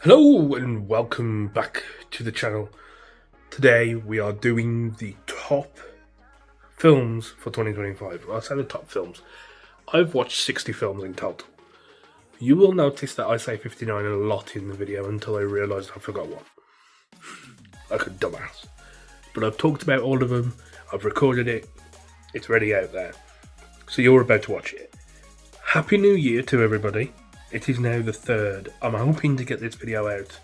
Hello and welcome back to the channel. Today we are doing the top films for 2025. Well, I say the top films. I've watched 60 films in total. You will notice that I say 59 a lot in the video until I realised I forgot one. Like a dumbass. But I've talked about all of them, I've recorded it, it's ready out there. So you're about to watch it. Happy New Year to everybody. It is now the 3rd. I'm hoping to get this video out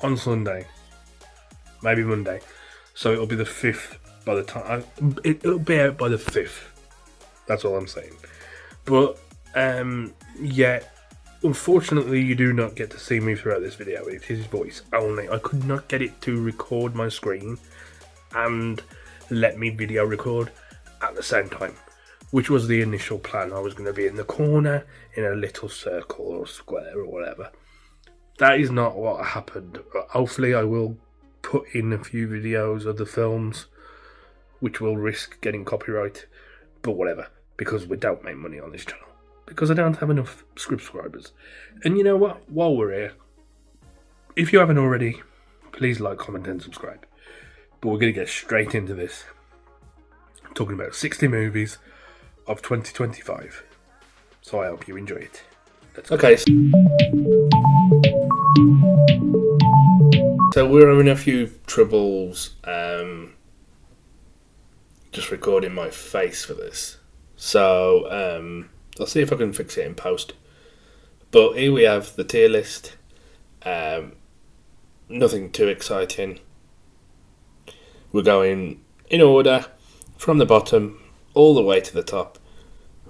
on Sunday, maybe Monday. So it'll be the 5th by the time. It'll be out by the 5th. That's all I'm saying. But, yeah, unfortunately, you do not get to see me throughout this video. It is voice only. I could not get it to record my screen and let me video record at the same time, which was the initial plan. I was going to be in the corner in a little circle or square or whatever. That is not what happened. Hopefully I will put in a few videos of the films, which will risk getting copyright, but whatever, because we don't make money on this channel. Because I don't have enough subscribers. And you know what? While we're here, if you haven't already, please like, comment and subscribe. But we're going to get straight into this. I'm talking about 60 movies of 2025. So I hope you enjoy it. Okay. So we're having a few troubles just recording my face for this. So I'll see if I can fix it in post. But here we have the tier list. Nothing too exciting. We're going in order from the bottom all the way to the top.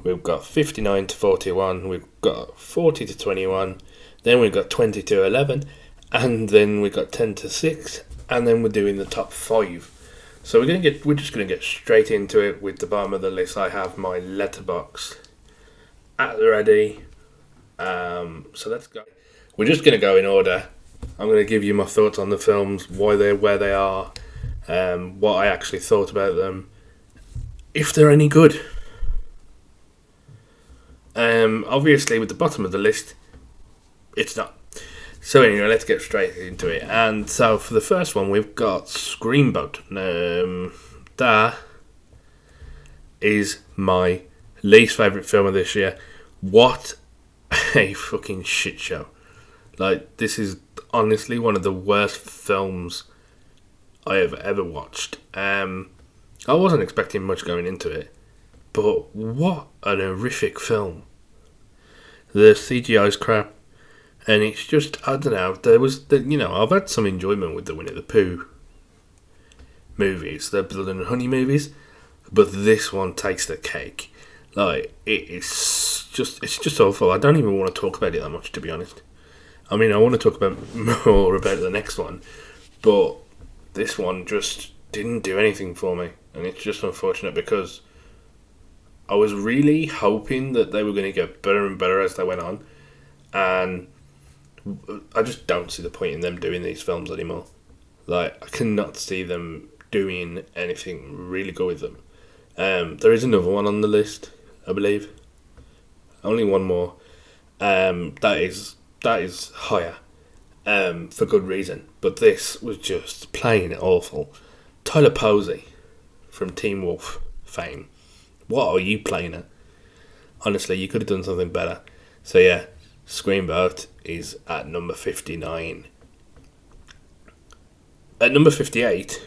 We've got 59 to 41, we've got 40 to 21, then we've got 20 to 11, and then we've got 10 to 6, and then we're doing the top 5. So we're just gonna get straight into it. With the bottom of the list, I have my letterbox at the ready. So let's go. We're just gonna go in order. I'm gonna give you my thoughts on the films, why they're where they are, what I actually thought about them, if they're any good. Obviously, with the bottom of the list, it's not. So anyway, let's get straight into it. And so for the first one, we've got Screamboat. That is my least favourite film of this year. What a fucking shit show. Like, this is honestly one of the worst films I have ever watched. I wasn't expecting much going into it, but what an horrific film. The CGI's crap, and it's just, I don't know, I've had some enjoyment with the Winnie the Pooh movies, the Blood and Honey movies, but this one takes the cake. Like, it's just awful. I don't even want to talk about it that much, to be honest. I mean, I want to talk about more about the next one, but this one just didn't do anything for me, and it's just unfortunate because I was really hoping that they were going to get better and better as they went on, and I just don't see the point in them doing these films anymore. Like, I cannot see them doing anything really good with them. There is another one on the list, I believe. Only one more. That is higher, for good reason. But this was just plain awful. Tyler Posey from Teen Wolf fame. What are you playing at? Honestly, you could have done something better. So yeah, Screamboat is at number 59. At number 58,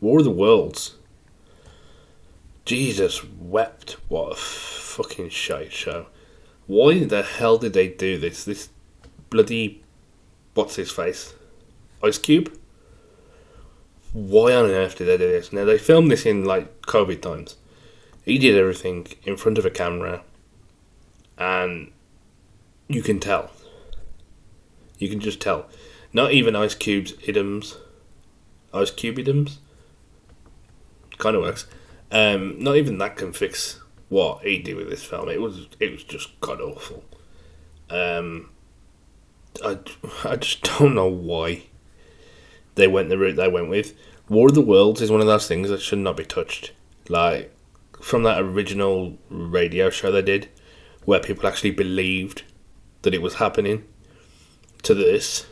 War of the Worlds. Jesus wept. What a fucking shite show. Why the hell did they do this? This bloody... What's his face? Ice Cube? Why on earth did they do this? Now, they filmed this in, like, COVID times. He did everything in front of a camera, and you can tell. You can just tell. Not even Ice Cube's idioms. Ice Cube idioms? Kind of works. Not even that can fix what he did with this film. It was just god awful. I just don't know why they went the route they went with. War of the Worlds is one of those things that should not be touched. Like, from that original radio show they did, where people actually believed that it was happening, to this.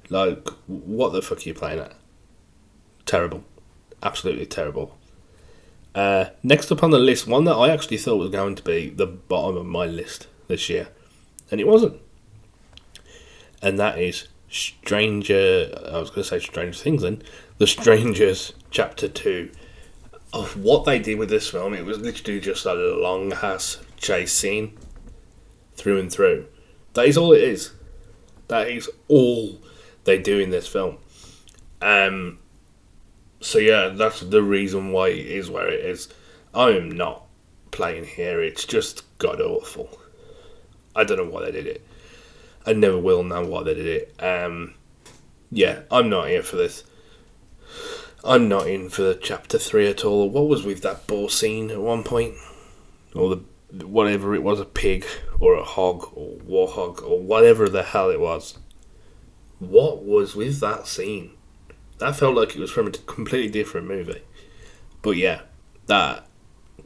Like, what the fuck are you playing at? Terrible. Absolutely terrible. Next up on the list, one that I actually thought was going to be the bottom of my list this year, and it wasn't. And that is Stranger... I was going to say Stranger Things then. The Strangers Chapter 2. Of what they did with this film, it was literally just a long-ass chase scene through and through. That is all it is. That is all they do in this film. So yeah, that's the reason why it is where it is. I am not playing here. It's just god awful. I don't know why they did it. I never will know why they did it. Yeah, I'm not here for this. I'm not in for the chapter 3 at all. What was with that ball scene at one point? Or the whatever it was, a pig or a hog or warhog or whatever the hell it was. What was with that scene? That felt like it was from a completely different movie. But yeah,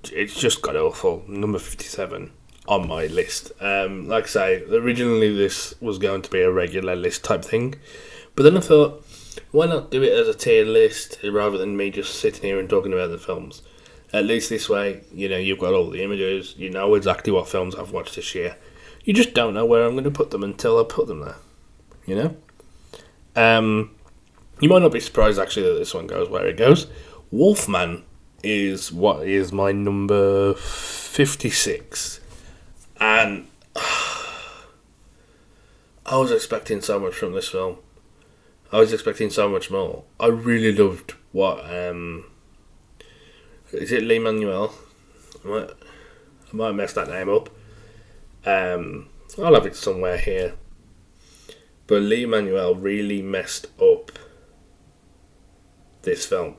it's just got awful. Number 57 on my list. Like I say, originally this was going to be a regular list type thing. But then I thought, why not do it as a tier list rather than me just sitting here and talking about the films? At least this way, you've got all the images, you know exactly what films I've watched this year. You just don't know where I'm going to put them until I put them there, You might not be surprised actually that this one goes where it goes. Wolfman is what is my number 56. And I was expecting so much from this film. I was expecting so much more. I really loved what... is it Lin-Manuel? I might have messed that name up. I'll have it somewhere here. But Lin-Manuel really messed up this film.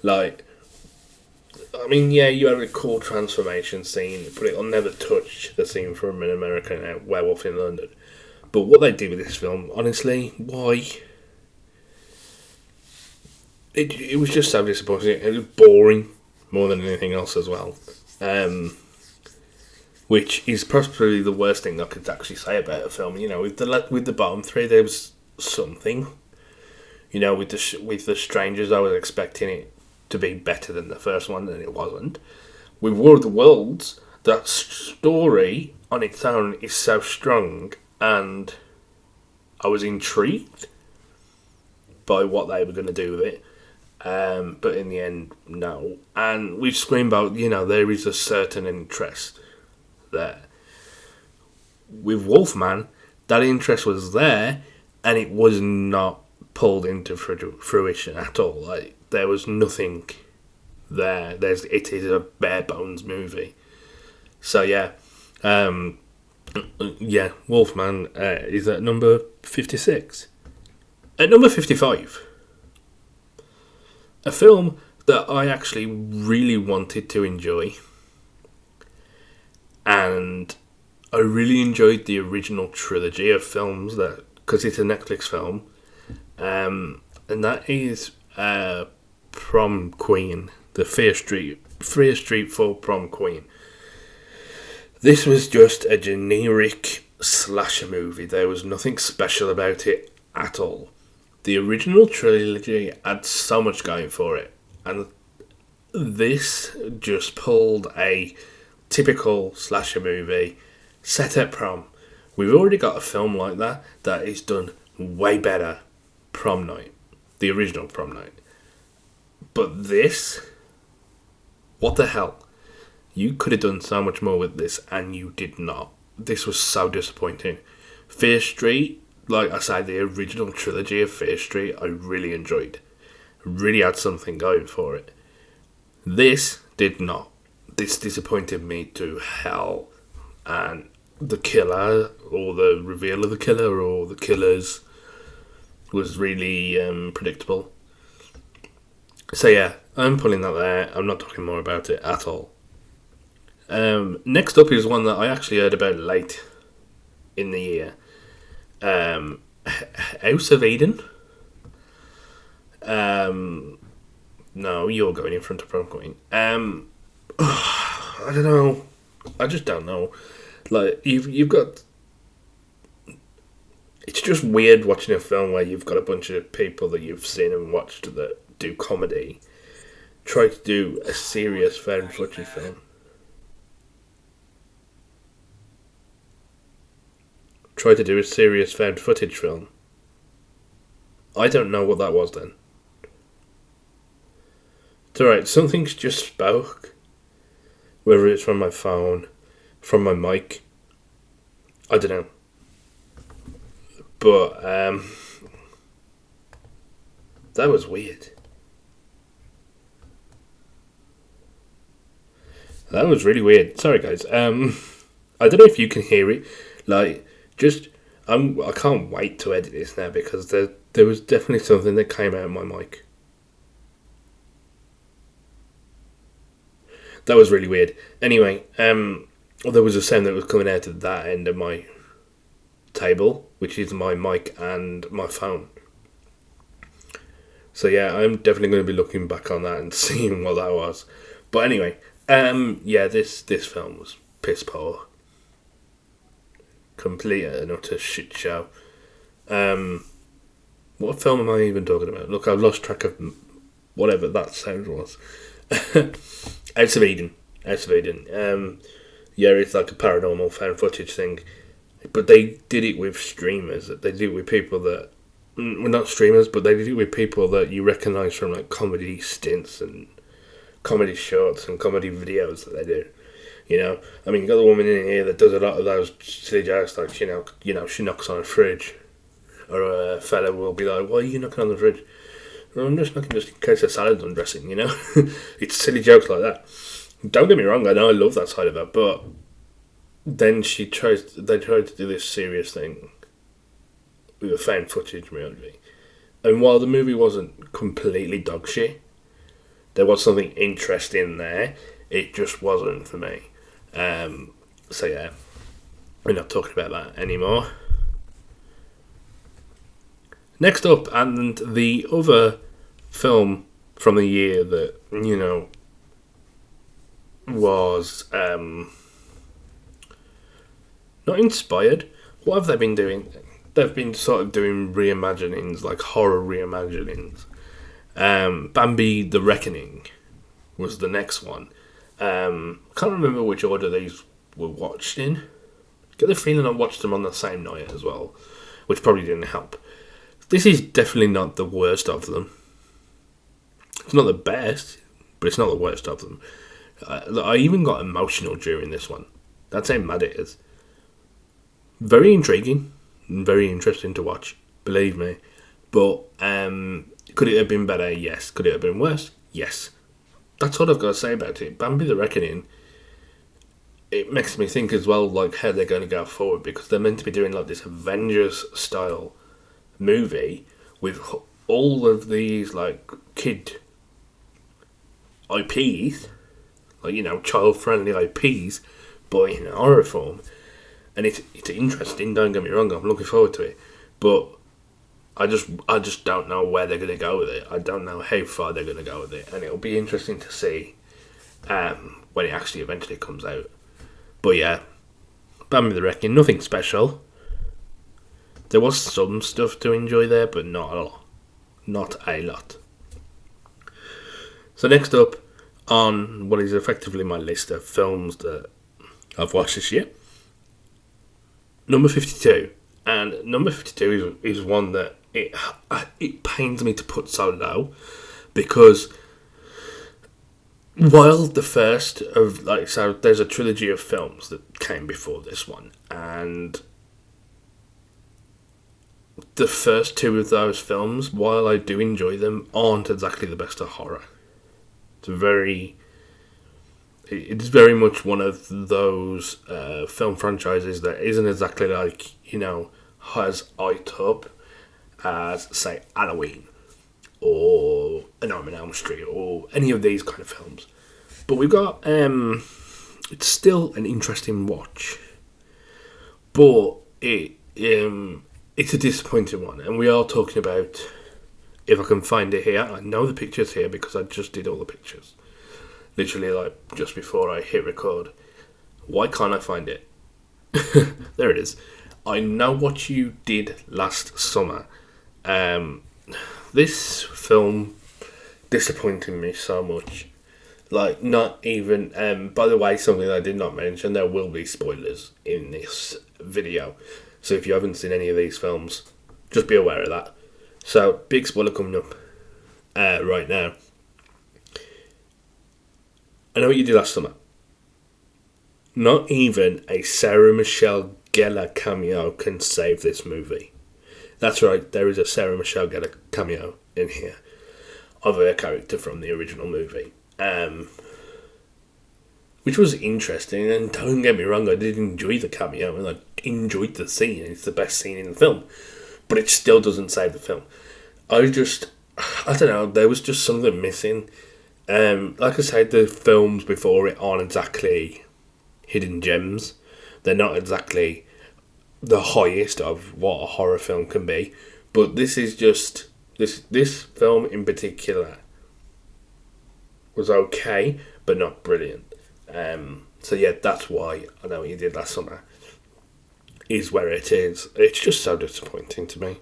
Like, I mean, yeah, you had a cool transformation scene, but it'll never touch the scene from An American Werewolf in London. But what they did with this film, honestly, why? It was just so disappointing. It was boring more than anything else as well. Which is possibly the worst thing I could actually say about a film. With the bottom three, there was something. With the Strangers, I was expecting it to be better than the first one, and it wasn't. With War of the Worlds, that story on its own is so strong, and I was intrigued by what they were going to do with it. But in the end, no. And with Screamboat, there is a certain interest there. With Wolfman, that interest was there, and it was not pulled into fruition at all. Like, there was nothing there. It is a bare bones movie. So yeah, Wolfman is at number 56. At number 55. A film that I actually really wanted to enjoy, and I really enjoyed the original trilogy of films because it's a Netflix film, and that is Prom Queen, the Fear Street for Prom Queen. This was just a generic slasher movie. There was nothing special about it at all. The original trilogy had so much going for it, and this just pulled a typical slasher movie set at prom. We've already got a film like that is done way better. Prom Night, the original Prom Night. But this, what the hell? You could have done so much more with this, and you did not. This was so disappointing. Fear Street, like I say, the original trilogy of Fear Street, I really enjoyed. Really had something going for it. This did not. This disappointed me to hell. And the killer, or the reveal of the killer, or the killers, was really predictable. So yeah, I'm putting that there. I'm not talking more about it at all. Next up is one that I actually heard about late in the year. House of Eden. No, you're going in front of Prom Queen. I don't know. I just don't know. Like, you've got it's just weird watching a film where you've got a bunch of people that you've seen and watched that do comedy try to do a serious found footage film. Try to do a serious found footage film. I don't know what that was then. It's alright, something's just spoke. Whether it's from my phone, from my mic, I don't know. But, that was weird. That was really weird. Sorry, guys. I don't know if you can hear it. Like, I can't wait to edit this now because there was definitely something that came out of my mic. That was really weird. Anyway, there was a sound that was coming out of that end of my table, which is my mic and my phone. So yeah, I'm definitely going to be looking back on that and seeing what that was. But anyway, yeah, this film was piss poor. Complete and utter shit show. What film am I even talking about? Look, I've lost track of whatever that sound was. House of Eden. Yeah, it's like a paranormal found footage thing. But they did it with streamers. They did it with people that... Well, not streamers, but they did it with people that you recognise from like comedy stints and comedy shorts and comedy videos that they do. You know, I mean, you got a woman in here that does a lot of those silly jokes, like you know, she knocks on a fridge, or a fella will be like, "Why are you knocking on the fridge?" Well, I'm just knocking just in case the salad's undressing. You know, it's silly jokes like that. Don't get me wrong, I know I love that side of her, but then they tried to do this serious thing with a found footage movie, and while the movie wasn't completely dog shit, there was something interesting there. It just wasn't for me. So yeah, we're not talking about that anymore. Next up, and the other film from the year that, you know, was not inspired. What have they been doing? They've been sort of doing reimaginings, like horror reimaginings. Bambi the Reckoning was the next one. Can't remember which order these were watched in. Get the feeling I watched them on the same night as well, which probably didn't help. This is definitely not the worst of them. It's not the best, but it's not the worst of them. I even got emotional during this one. That's how mad it is. Very intriguing and very interesting to watch, believe me. But could it have been better? Yes. Could it have been worse? Yes. That's all I've got to say about it. Bambi the Reckoning, it makes me think as well, like, how they're going to go forward, because they're meant to be doing like this Avengers-style movie with all of these, like, kid IPs, like, you know, child-friendly IPs, but in horror form. And it's interesting, don't get me wrong, I'm looking forward to it. But I just don't know where they're going to go with it. I don't know how far they're going to go with it. And it'll be interesting to see when it actually eventually comes out. But yeah, Bambi the Reckoning, nothing special. There was some stuff to enjoy there, but not a lot. Not a lot. So next up on what is effectively my list of films that I've watched this year, number 52. And number 52 is one that it pains me to put so low, because while the first of, like, so there's a trilogy of films that came before this one, and the first two of those films, while I do enjoy them, aren't exactly the best of horror. It's very much one of those film franchises that isn't exactly like, you know, as hyped up as, say, Halloween or A Nightmare on Elm Street or any of these kind of films. But we've got, it's still an interesting watch, but it's a disappointing one. And we are talking about, if I can find it here, I know the picture's here because I just did all the pictures. Literally, like, just before I hit record. Why can't I find it? There it is. I know what you did last summer. This film disappointed me so much. Like, not even. By the way, something I did not mention, there will be spoilers in this video. So if you haven't seen any of these films, just be aware of that. So, big spoiler coming up right now. I know what you did last summer. Not even a Sarah Michelle Gellar cameo can save this movie. That's right, there is a Sarah Michelle Gellar cameo in here of her character from the original movie. Which was interesting, and don't get me wrong, I did enjoy the cameo and I enjoyed the scene. It's the best scene in the film, but it still doesn't save the film. I don't know, there was just something missing. Like I said, the films before it aren't exactly hidden gems. They're not exactly the highest of what a horror film can be, but this is just this film in particular was okay, but not brilliant. So yeah, that's why I know what you did last summer is where it is. It's just so disappointing to me.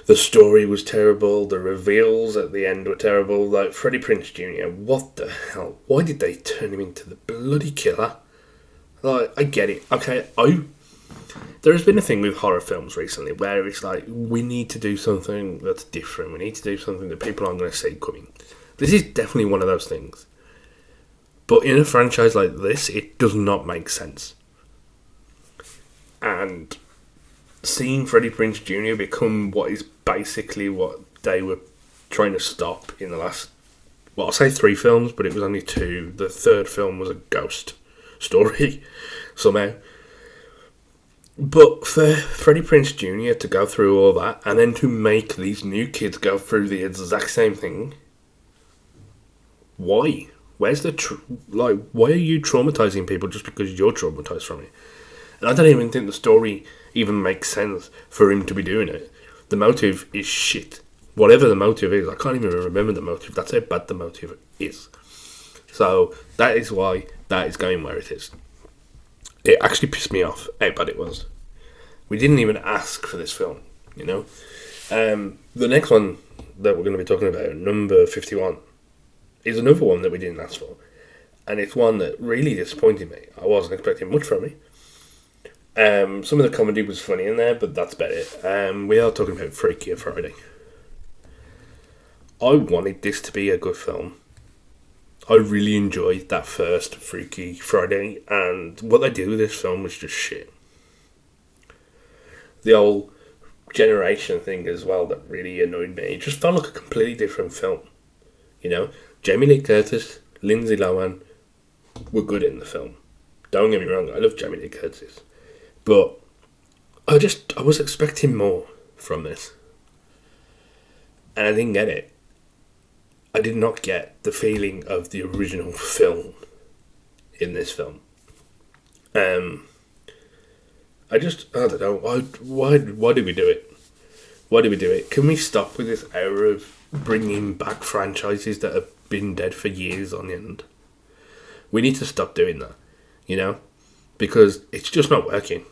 The story was terrible. The reveals at the end were terrible. Like Freddie Prinze Jr. What the hell? Why did they turn him into the bloody killer? Like, I get it. Okay, there has been a thing with horror films recently where it's like, we need to do something that's different. We need to do something that people aren't going to see coming. This is definitely one of those things. But in a franchise like this, it does not make sense. And seeing Freddie Prinze Jr. become what is basically what they were trying to stop in the last, well, I'll say 3 films, but it was only 2. The third film was a ghost story, somehow. But for Freddie Prinze Jr. to go through all that, and then to make these new kids go through the exact same thing, why? Where's the why are you traumatizing people just because you're traumatized from it? And I don't even think the story even makes sense for him to be doing it. The motive is shit. Whatever the motive is, I can't even remember the motive. That's how bad the motive is. So that is why that is going where it is. It actually pissed me off how bad it was. We didn't even ask for this film, you know. The next one that we're going to be talking about, number 51, is another one that we didn't ask for. And it's one that really disappointed me. I wasn't expecting much from it. Some of the comedy was funny in there, but that's about it. We are talking about Freaky Friday. I wanted this to be a good film. I really enjoyed that first Freaky Friday, and what they did with this film was just shit. The whole generation thing as well that really annoyed me. It just felt like a completely different film. You know, Jamie Lee Curtis, Lindsay Lohan were good in the film. Don't get me wrong, I love Jamie Lee Curtis. But I was expecting more from this. And I didn't get it. I did not get the feeling of the original film in this film. I don't know, why did we do it? Why did we do it? Can we stop with this era of bringing back franchises that have been dead for years on end? We need to stop doing that, you know? Because it's just not working.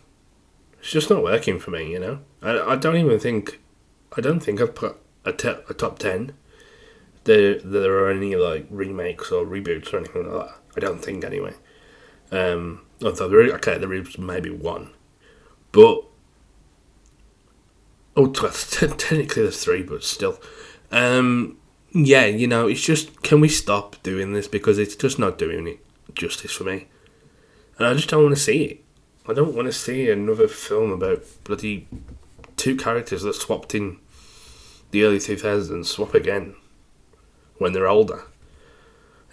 It's just not working for me, you know? I don't think I've put a top 10. There are any like remakes or reboots or anything like that. I don't think anyway. Although there is maybe one, but technically there's 3, but still. Yeah, you know, it's just, can we stop doing this, because it's just not doing it justice for me, and I just don't want to see it. I don't want to see another film about bloody 2 characters that swapped in the early 2000s swap again when they're older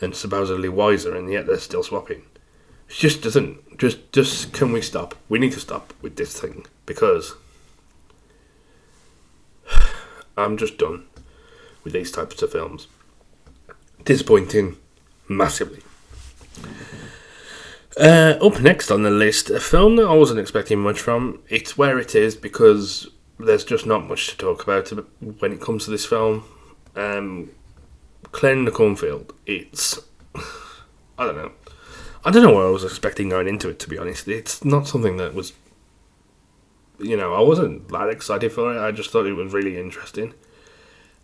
and supposedly wiser, and yet they're still swapping. It just doesn't. Just can we stop? We need to stop with this thing, because I'm just done with these types of films. Disappointing, massively. Up next on the list, a film that I wasn't expecting much from. It's where it is because there's just not much to talk about when it comes to this film. Claire in the Cornfield. It's, I don't know what I was expecting going into it, to be honest. It's not something that was I wasn't that excited for it. I just thought it was really interesting.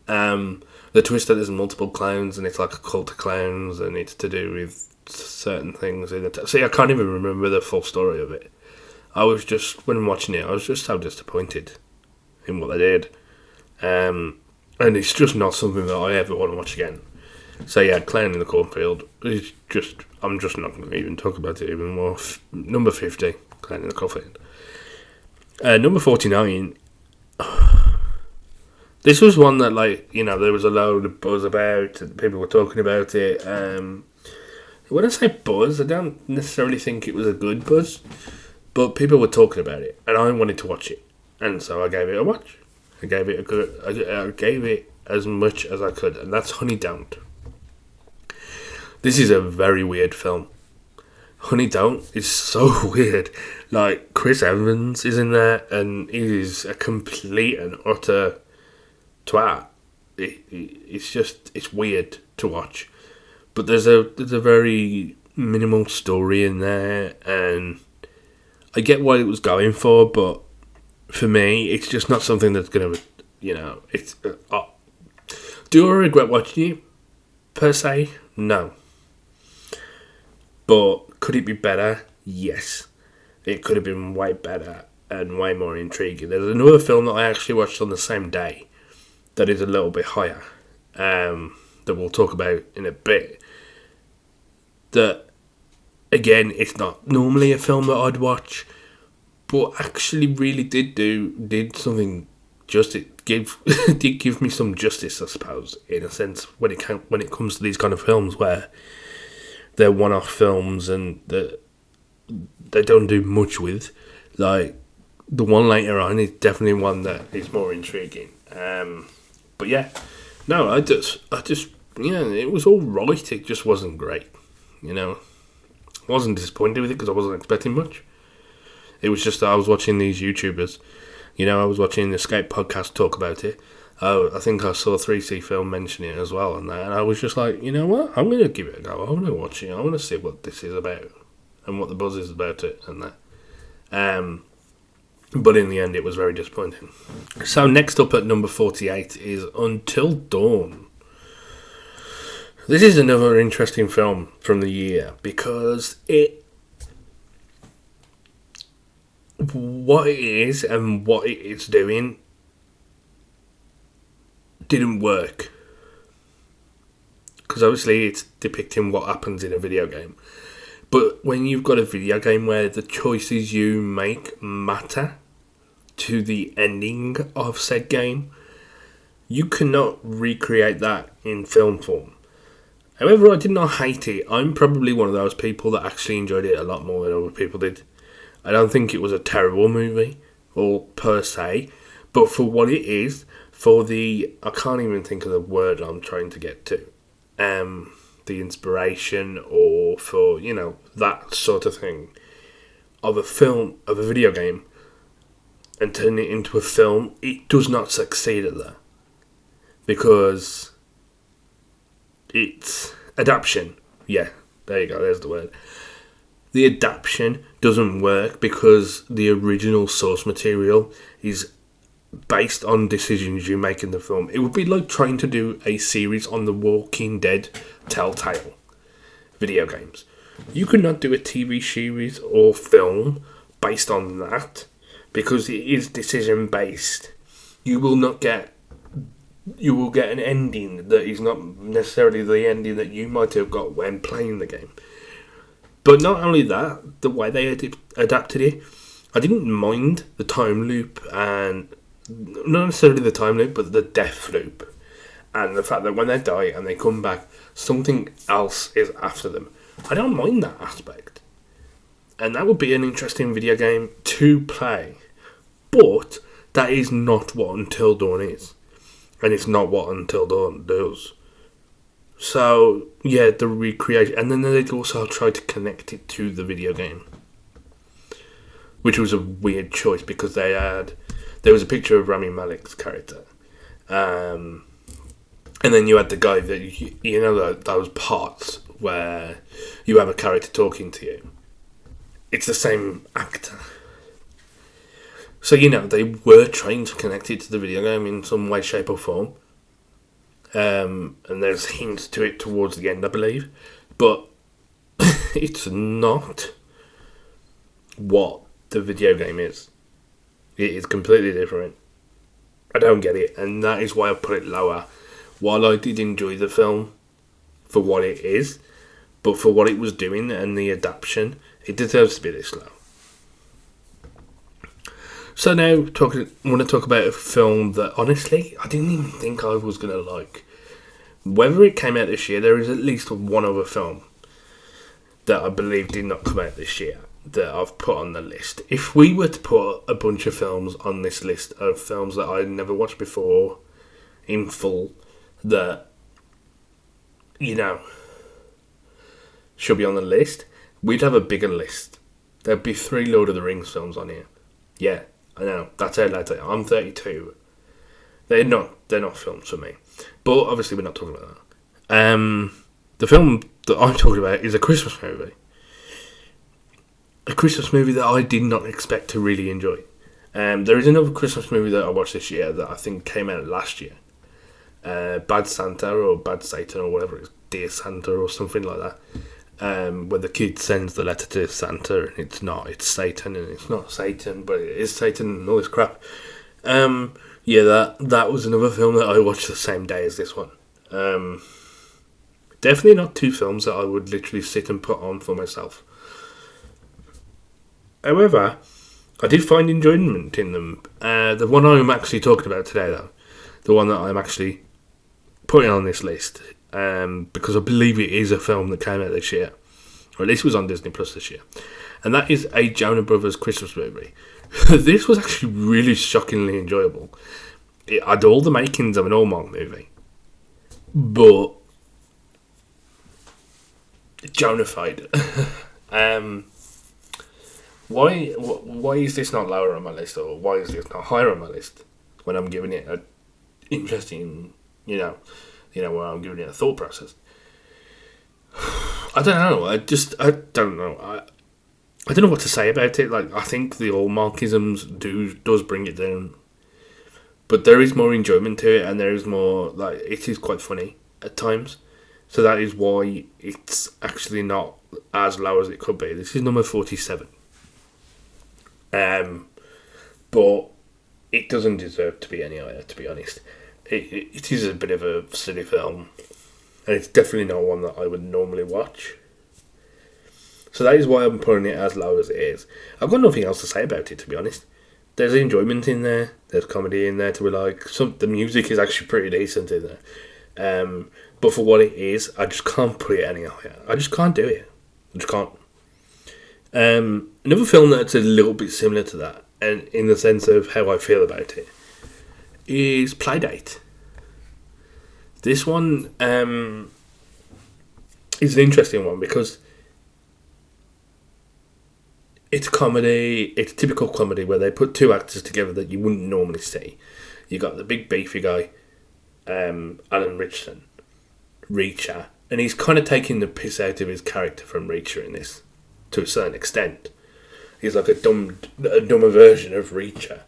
The twist that there's multiple clowns and it's like a cult of clowns and it's to do with certain things in the see, I can't even remember the full story of it. I was just, when watching it, I was just so disappointed in what they did. And it's just not something that I ever want to watch again. So yeah, Clown in the Cornfield is just, I'm just not going to even talk about it even more. Number 50, Clown in the Cornfield. Number 49, this was one that, like, there was a load of buzz about, and people were talking about it. When I say buzz, I don't necessarily think it was a good buzz, but people were talking about it, and I wanted to watch it, and so I gave it a watch. I gave it as much as I could, and that's Honey Don't. This is a very weird film. Honey Don't is so weird. Like, Chris Evans is in there, and he is a complete and utter twat. It's weird to watch. But there's a very minimal story in there, and I get what it was going for, but for me, it's just not something that's going to, it's... do I regret watching it, per se? No. But could it be better? Yes. It could have been way better and way more intriguing. There's another film that I actually watched on the same day that is a little bit higher, that we'll talk about in a bit. That, again, it's not normally a film that I'd watch, but actually really did something justice. Did give me some justice, I suppose, in a sense, when it comes to these kind of films where they're one-off films and they don't do much with. Like, the one later on is definitely one that is more intriguing. But yeah, no, I just, it was all right. It just wasn't great, I wasn't disappointed with it because I wasn't expecting much. It was just that I was watching these YouTubers. I was watching the Escape podcast talk about it. I think I saw 3C Film mention it as well, and I was just like, you know what? I'm going to give it a go. I'm going to watch it. I want to see what this is about and what the buzz is about it and that. But in the end, it was very disappointing. So next up at number 48 is Until Dawn. This is another interesting film from the year because what it is and what it's doing didn't work. Because obviously it's depicting what happens in a video game. But when you've got a video game where the choices you make matter to the ending of said game, you cannot recreate that in film form. However, I did not hate it. I'm probably one of those people that actually enjoyed it a lot more than other people did. I don't think it was a terrible movie, or per se, but for what it is, I can't even think of the word I'm trying to get to, the inspiration, or for, that sort of thing, of a film, of a video game, and turn it into a film, it does not succeed at that. Because it's adaptation. Yeah, there you go, there's the word. The adaptation doesn't work because the original source material is based on decisions you make in the film. It would be like trying to do a series on the Walking Dead Telltale video games. You could not do a TV series or film based on that because it is decision based. You will get an ending that is not necessarily the ending that you might have got when playing the game. But not only that, the way they adapted it, I didn't mind the time loop, and not necessarily the time loop, but the death loop. And the fact that when they die and they come back, something else is after them. I don't mind that aspect. And that would be an interesting video game to play. But that is not what Until Dawn is. And it's not what Until Dawn does. So, yeah, the recreation. And then they also tried to connect it to the video game. Which was a weird choice because there was a picture of Rami Malek's character. And then you had the guy that, those parts where you have a character talking to you. It's the same actor. So, they were trying to connect it to the video game in some way, shape, or form. And there's hints to it towards the end, I believe. But it's not what the video game is. It is completely different. I don't get it, and that is why I put it lower. While I did enjoy the film for what it is, but for what it was doing and the adaptation, it deserves to be this low. So now, I want to talk about a film that, honestly, I didn't even think I was going to like. Whether it came out this year, there is at least one other film that I believe did not come out this year that I've put on the list. If we were to put a bunch of films on this list of films that I'd never watched before in full, that, should be on the list, we'd have a bigger list. There'd be 3 Lord of the Rings films on here. Yeah, I know, that's how late I am. I'm 32. They're not films for me. But obviously we're not talking about that. The film that I'm talking about is a Christmas movie. A Christmas movie that I did not expect to really enjoy. There is another Christmas movie that I watched this year that I think came out last year. Bad Santa or Bad Satan or whatever it is. Dear Santa or something like that. Where the kid sends the letter to Santa and it's Satan, and it's not Satan, but it is Satan and all this crap. That was another film that I watched the same day as this one. Definitely not 2 films that I would literally sit and put on for myself. However, I did find enjoyment in them. The one I'm actually talking about today, though, the one that I'm actually putting on this list, because I believe it is a film that came out this year, or at least was on Disney Plus this year, and that is a Jonah Brothers Christmas movie. This was actually really shockingly enjoyable. It had all the makings of an Hallmark movie, but Jonah-fied. Why is this not lower on my list, or why is this not higher on my list when I'm giving it a interesting, where I'm giving it a thought process? I don't know. I don't know. I don't know what to say about it. Like, I think the Hallmarkisms does bring it down, but there is more enjoyment to it, and there is more, like, it is quite funny at times. So that is why it's actually not as low as it could be. This is number 47. But it doesn't deserve to be any higher, to be honest. It is a bit of a silly film, and it's definitely not one that I would normally watch. So that is why I'm putting it as low as it is. I've got nothing else to say about it, to be honest. There's enjoyment in there. There's comedy in there to be like. The music is actually pretty decent in there. But for what it is, I just can't put it any higher. I just can't do it. I just can't. Another film that's a little bit similar to that, and in the sense of how I feel about it, is Playdate. This one is an interesting one because it's comedy. It's typical comedy where they put 2 actors together that you wouldn't normally see. You got the big beefy guy, Alan Richardson, Reacher, and he's kind of taking the piss out of his character from Reacher in this, to a certain extent. He's like a dumber version of Reacher.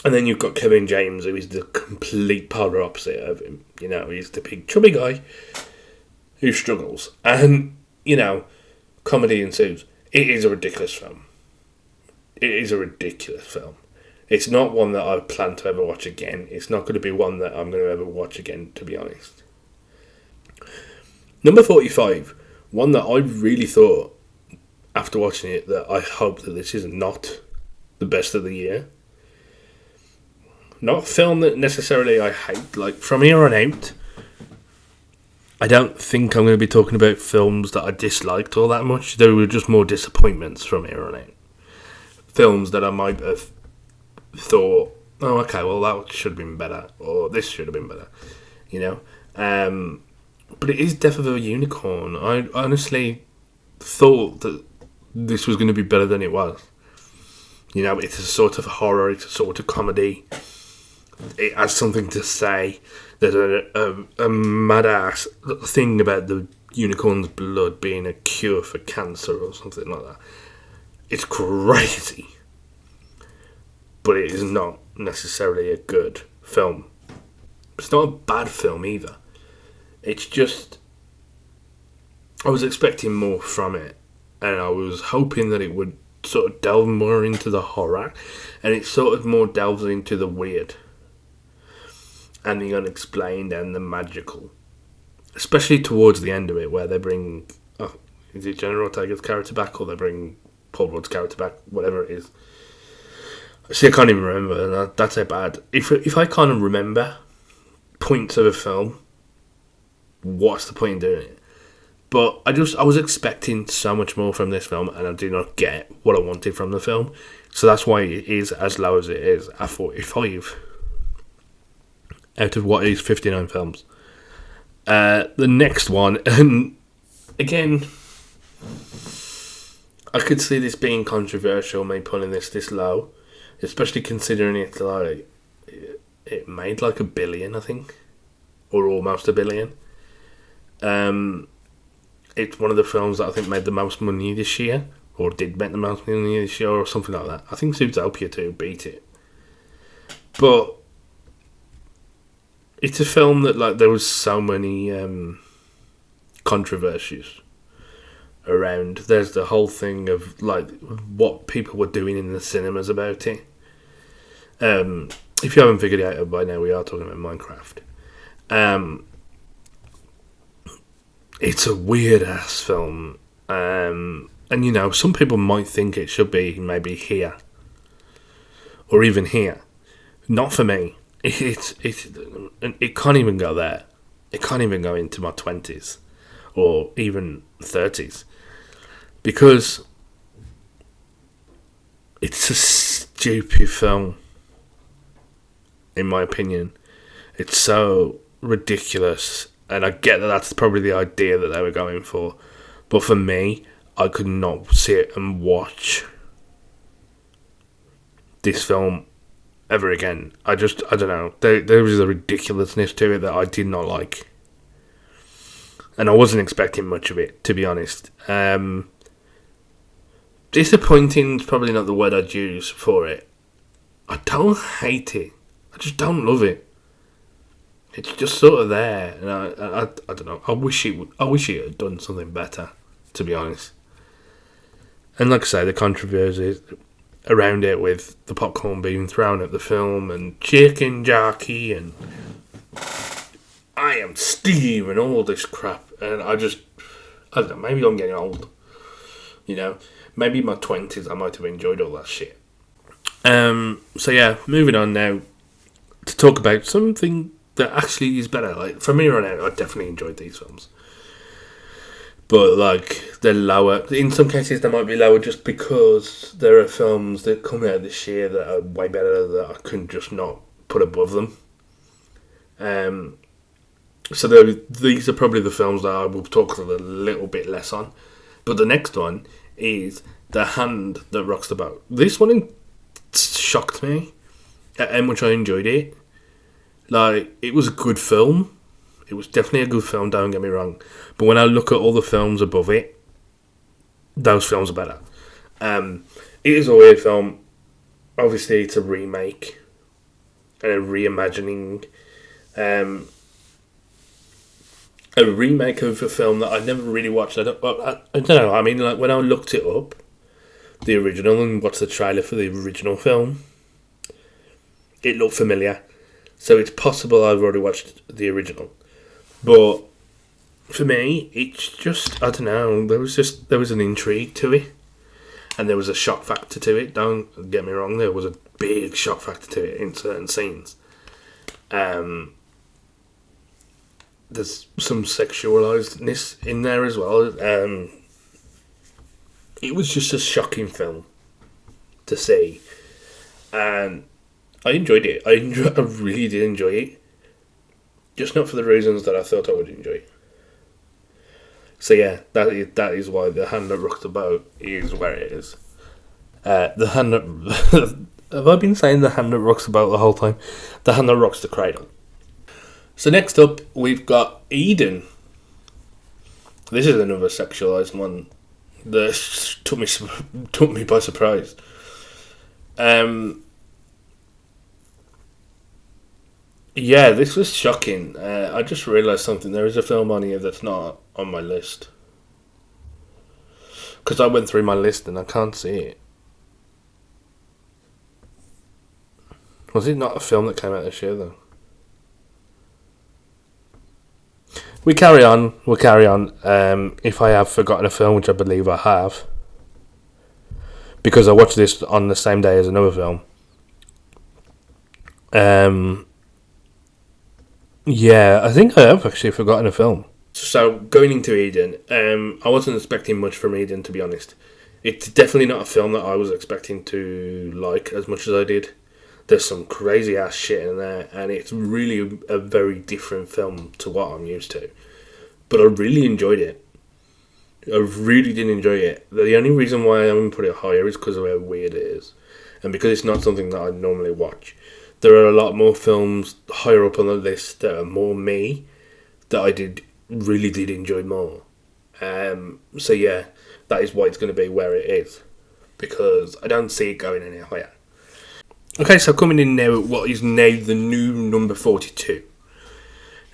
And then you've got Kevin James, who is the complete polar opposite of him. He's the big chubby guy who struggles. And, comedy ensues. It is a ridiculous film. It is a ridiculous film. It's not one that I plan to ever watch again. It's not going to be one that I'm going to ever watch again, to be honest. Number 45. One that I really thought, after watching it, that I hope that this is not the best of the year. Not a film that necessarily I hate. Like, from here on out, I don't think I'm going to be talking about films that I disliked all that much. There were just more disappointments from here on out. Films that I might have thought, oh, okay, well, that should have been better, or this should have been better, But it is Death of a Unicorn. I honestly thought that this was going to be better than it was. It's a sort of horror, it's a sort of comedy. It has something to say. There's a mad-ass thing about the unicorn's blood being a cure for cancer or something like that. It's crazy, but it is not necessarily a good film. It's not a bad film either. It's just, I was expecting more from it, and I was hoping that it would sort of delve more into the horror, and it sort of more delves into the weird and the unexplained and the magical, especially towards the end of it, where they bring, is it General Ortega's character back, or they bring Paul Rudd's character back, whatever it is. See, I can't even remember. That's how bad. If I can't remember points of a film, what's the point in doing it? But I was expecting so much more from this film, and I did not get what I wanted from the film. So that's why it is as low as it is at 45 out of what is 59 films. The next one, and again, I could see this being controversial, me putting this low, especially considering it made like $1 billion, I think, or almost $1 billion. It's one of the films that I think made the most money this year, or did make the most money this year, or something like that. I think Zootopia 2 beat it. But it's a film that, there was so many controversies around. There's the whole thing of, what people were doing in the cinemas about it. If you haven't figured it out by now, we are talking about Minecraft. It's a weird ass film, and some people might think it should be maybe here, or even here. Not for me. It can't even go there. It can't even go into my 20s, or even 30s, because it's a stupid film. In my opinion, it's so ridiculous. And I get that that's probably the idea that they were going for. But for me, I could not sit and watch this film ever again. I don't know. There was a ridiculousness to it that I did not like. And I wasn't expecting much of it, to be honest. Disappointing is probably not the word I'd use for it. I don't hate it. I just don't love it. It's just sort of there, and I don't know. I wish it had done something better, to be honest. And like I say, the controversies around it, with the popcorn being thrown at the film, and chicken jockey, and I am Steve, and all this crap. And I don't know. Maybe I'm getting old. Maybe in my 20s I might have enjoyed all that shit. So yeah, moving on now to talk about something that actually is better. From here on out, I definitely enjoyed these films. But, they're lower. In some cases, they might be lower just because there are films that come out this year that are way better that I couldn't just not put above them. So these are probably the films that I will talk a little bit less on. But the next one is The Hand That Rocks the Boat. This one shocked me at how much I enjoyed it. It was a good film. It was definitely a good film, don't get me wrong. But when I look at all the films above it, those films are better. It is a weird film. Obviously, it's a remake and a reimagining. A remake of a film that I never really watched. I don't know. I mean, when I looked it up, the original, and watched the trailer for the original film, it looked familiar. So it's possible I've already watched the original. But for me, it's just, I don't know, there was an intrigue to it. And there was a shock factor to it. Don't get me wrong, there was a big shock factor to it in certain scenes. There's some sexualizedness in there as well. It was just a shocking film to see. And I enjoyed it. I really did enjoy it. Just not for the reasons that I thought I would enjoy it. So yeah, that is why The Hand That Rocks the Boat is where it is. The Hand That... Have I been saying The Hand That Rocks the Boat the whole time? The Hand That Rocks the Cradle. So next up, we've got Eden. This is another sexualised one. that took me by surprise. Yeah, this was shocking. I just realised something. There is a film on here that's not on my list. Because I went through my list and I can't see it. Was it not a film that came out this year, though? We'll carry on. If I have forgotten a film, which I believe I have, because I watched this on the same day as another film. Yeah, I think I have actually forgotten a film. So, going into Eden, I wasn't expecting much from Eden, to be honest. It's definitely not a film that I was expecting to like as much as I did. There's some crazy ass shit in there, and it's really a very different film to what I'm used to. But I really enjoyed it. I really did enjoy it. The only reason why I haven't put it higher is because of how weird it is, and because it's not something that I normally watch. There are a lot more films higher up on the list that are more me that I really did enjoy more. So yeah, that is why it's going to be where it is, because I don't see it going any higher. Okay, so coming in now at what is now the new number 42.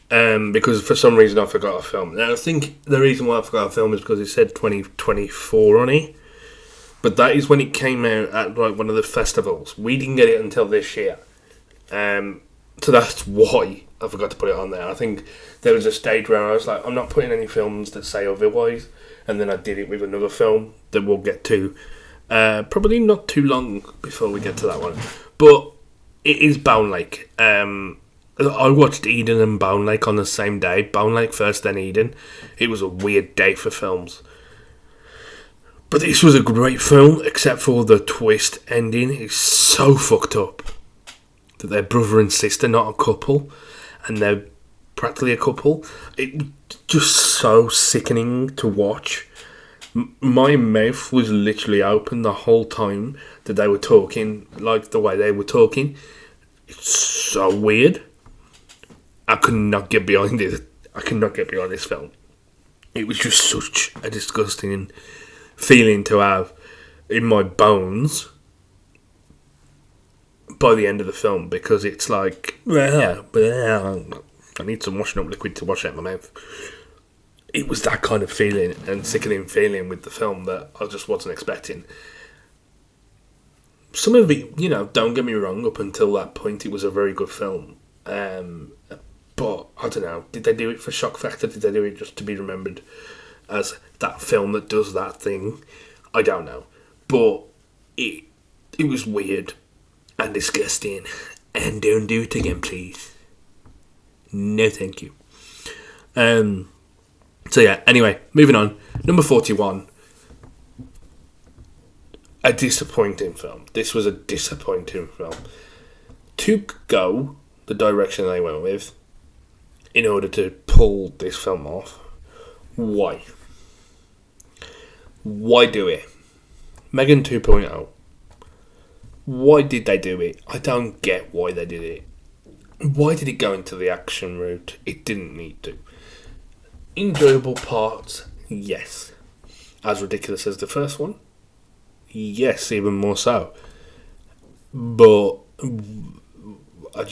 Because for some reason I forgot a film. Now I think the reason why I forgot a film is because it said 2024 on it. But that is when it came out at like one of the festivals. We didn't get it until this year. So that's why I forgot to put it on there. I think there was a stage where I was like, I'm not putting any films that say otherwise. And then I did it with another film that we'll get to. Probably not too long before we get to that one. But it is Bone Lake. I watched Eden and Bone Lake on the same day. Bone Lake first, then Eden. It was a weird day for films. But this was a great film, except for the twist ending. It's so fucked up that they're brother and sister, not a couple. And they're practically a couple. It's just so sickening to watch. My mouth was literally open the whole time that they were talking, like the way they were talking. It's so weird. I could not get behind it. I could not get behind this film. It was just such a disgusting feeling to have in my bones by the end of the film, because it's like, I need some washing up liquid to wash out my mouth. It was that kind of feeling and sickening feeling with the film that I just wasn't expecting. Some of it, don't get me wrong, up until that point it was a very good film. But, I don't know, did they do it for shock factor? Did they do it just to be remembered as that film that does that thing? I don't know. But it was weird and disgusting. And don't do it again, please. No, thank you. So yeah, anyway, moving on. Number 41. A disappointing film. This was a disappointing film. To go the direction they went with, in order to pull this film off, why? Why do it? Megan 2.0. Why did they do it? I don't get why they did it. Why did it go into the action route? It didn't need to. Enjoyable parts, yes. As ridiculous as the first one, yes, even more so. But I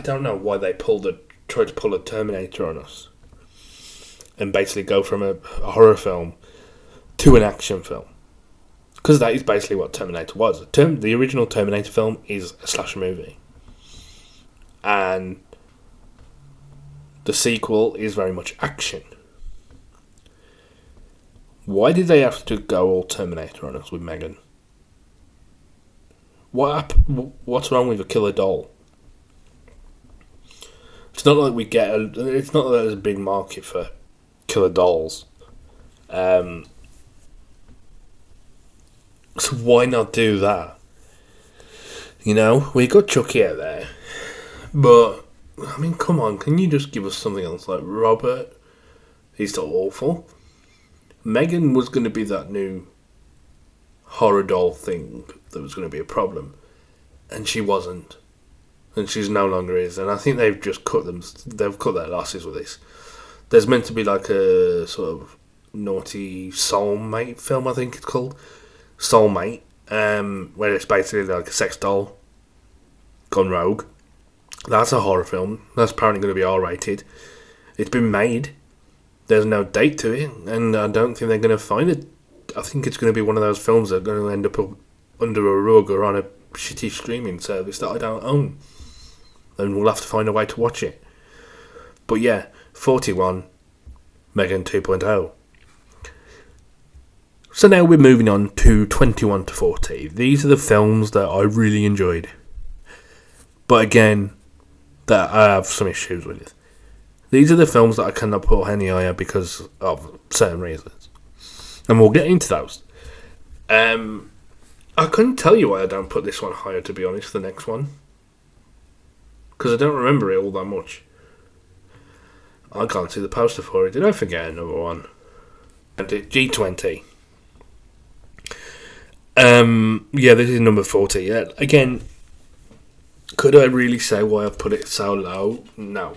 don't know why they tried to pull a Terminator on us and basically go from a horror film to an action film, because that is basically what Terminator was. The original Terminator film is a slasher movie, and the sequel is very much action. Why did they have to go all Terminator on us with Megan? What's wrong with a killer doll? It's not like it's not that there's a big market for killer dolls. So why not do that? We got Chucky out there, but I mean, come on, can you just give us something else? Like Robert, he's so awful. Megan was going to be that new horror doll thing that was going to be a problem, and she wasn't, and she's no longer is. And I think they've cut their losses with this. There's meant to be like a sort of naughty soulmate film, I think it's called. Soulmate. Where it's basically like a sex doll gone rogue. That's a horror film. That's apparently going to be R-rated. It's been made. There's no date to it, and I don't think they're going to find it. I think it's going to be one of those films that are going to end up under a rug or on a shitty streaming service that I don't own. And we'll have to find a way to watch it. But yeah, 41, Megan 2.0. So now we're moving on to 21 to 40. These are the films that I really enjoyed. But again, that I have some issues with. These are the films that I cannot put any higher because of certain reasons. And we'll get into those. I couldn't tell you why I don't put this one higher, to be honest, the next one. Because I don't remember it all that much. I can't see the poster for it. Did I forget another one? And G20. Yeah, this is number 40. Yeah, again, could I really say why I put it so low? No.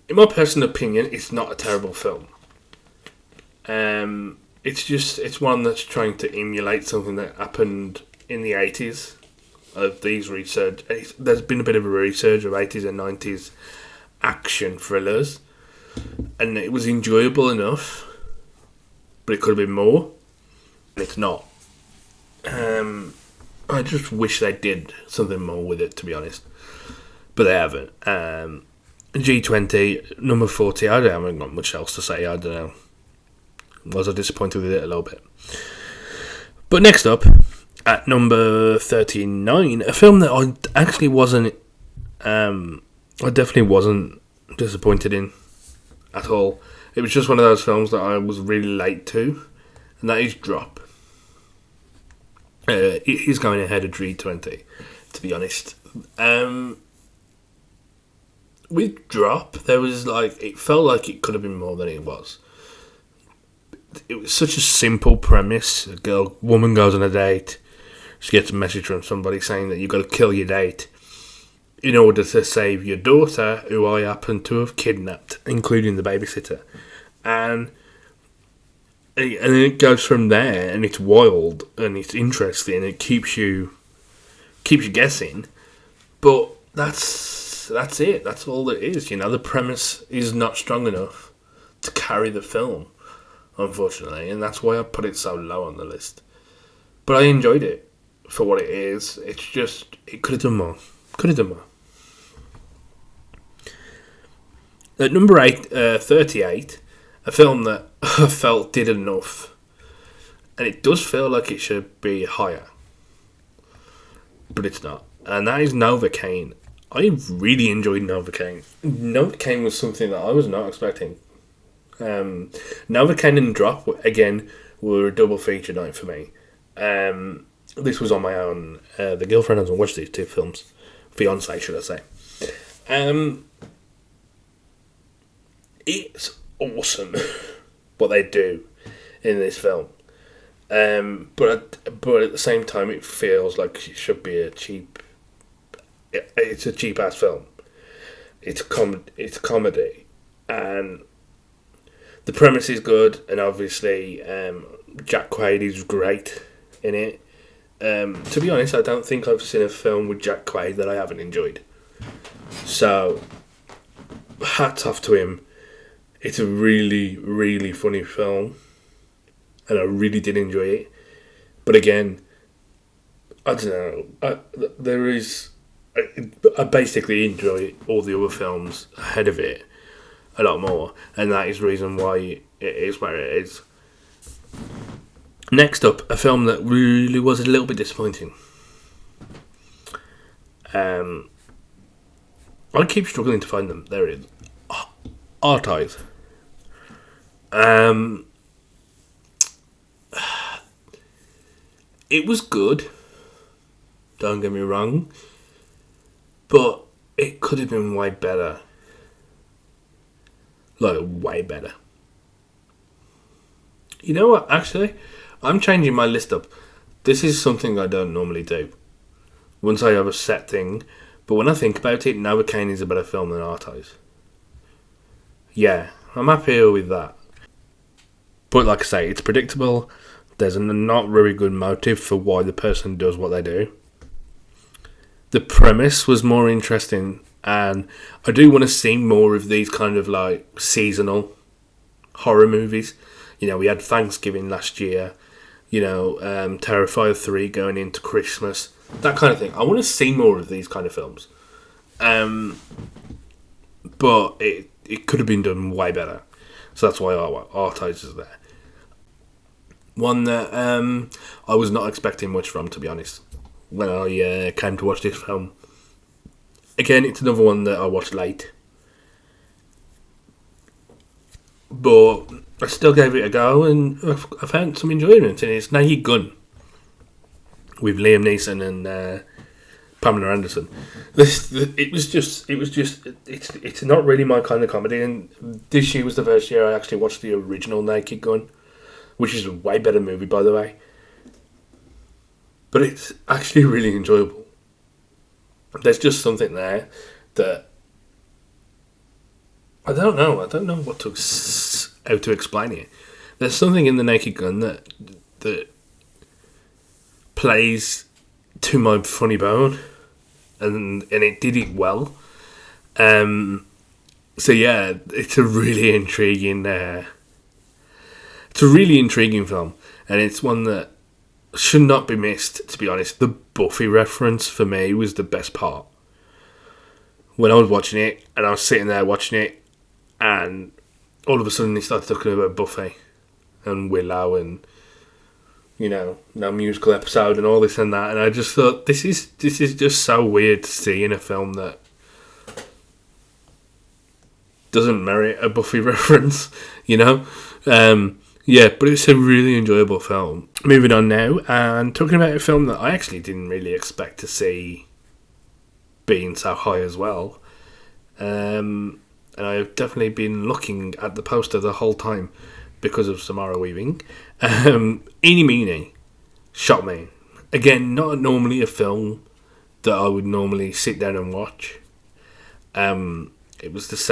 In my personal opinion, it's not a terrible film. It's one that's trying to emulate something that happened in the 80s. Of these research, there's been a bit of a resurge of 80s and 90s action thrillers, and it was enjoyable enough, but it could have been more, and it's not. I just wish they did something more with it, to be honest, but they haven't. G20, number 40, I haven't got much else to say. I don't know. Was I disappointed with it a little bit? But next up, at number 39, a film that I actually wasn't, I definitely wasn't disappointed in at all. It was just one of those films that I was really late to, and that is Drop. He's going ahead of G20, to be honest. With Drop, there was it felt like it could have been more than it was. It was such a simple premise. Woman goes on a date. She gets a message from somebody saying that you've got to kill your date in order to save your daughter, who I happen to have kidnapped, including the babysitter. And it goes from there, and it's wild, and it's interesting, and it keeps you guessing. But that's it. That's all it is. The premise is not strong enough to carry the film, unfortunately, and that's why I put it so low on the list. But I enjoyed it for what it is. It's just, it could have done more. At number 38, a film that I felt did enough, and it does feel like it should be higher, but it's not, and that is Novocaine. I really enjoyed Novocaine. Novocaine was something that I was not expecting. Novocaine and Drop, again, were a double feature night for me. This was on my own. The girlfriend hasn't watched these two films. Fiancé, should I say. It's awesome what they do in this film. But at the same time, it feels like it should be a cheap... It's a cheap-ass film. It's comedy. And the premise is good, and obviously Jack Quaid is great in it. To be honest, I don't think I've seen a film with Jack Quaid that I haven't enjoyed. So, hats off to him. It's a really, really funny film, and I really did enjoy it. But again, I don't know. I basically enjoy all the other films ahead of it a lot more, and that is the reason why it is where it is. Next up, a film that really was a little bit disappointing. I keep struggling to find them. There it is. Archive. It was good. Don't get me wrong. But it could have been way better. Way better. You know what? Actually, I'm changing my list up. This is something I don't normally do. Once I have a set thing. But when I think about it, Novocaine is a better film than Archive. Yeah, I'm happier with that. But like I say, it's predictable. There's a not very good motive for why the person does what they do. The premise was more interesting, and I do want to see more of these kind of like seasonal horror movies. You know, we had Thanksgiving last year. You know, Terrifier 3 going into Christmas. That kind of thing. I want to see more of these kind of films. But it could have been done way better. So that's why Artise is there. One that I was not expecting much from, to be honest, when I came to watch this film. Again, it's another one that I watched late. But I still gave it a go, and I found some enjoyment in it. It's Naked Gun with Liam Neeson and Pamela Anderson. It's not really my kind of comedy, and this year was the first year I actually watched the original Naked Gun, which is a way better movie, by the way. But it's actually really enjoyable. There's just something there that I don't know how to explain it. There's something in the Naked Gun that plays to my funny bone, and it did it well. So yeah, it's a really intriguing film, and it's one that should not be missed, to be honest. The Buffy reference for me was the best part. When I was watching it, and I was sitting there watching it, and all of a sudden they started talking about Buffy and Willow and, you know, no musical episode and all this and that, and I just thought, this is just so weird to see in a film that doesn't merit a Buffy reference, you know? Yeah, but it's a really enjoyable film. Moving on now, and talking about a film that I actually didn't really expect to see being so high as well. And I've definitely been looking at the poster the whole time because of Samara Weaving. Eeny Meeny shocked me. Again, not normally a film that I would normally sit down and watch. It was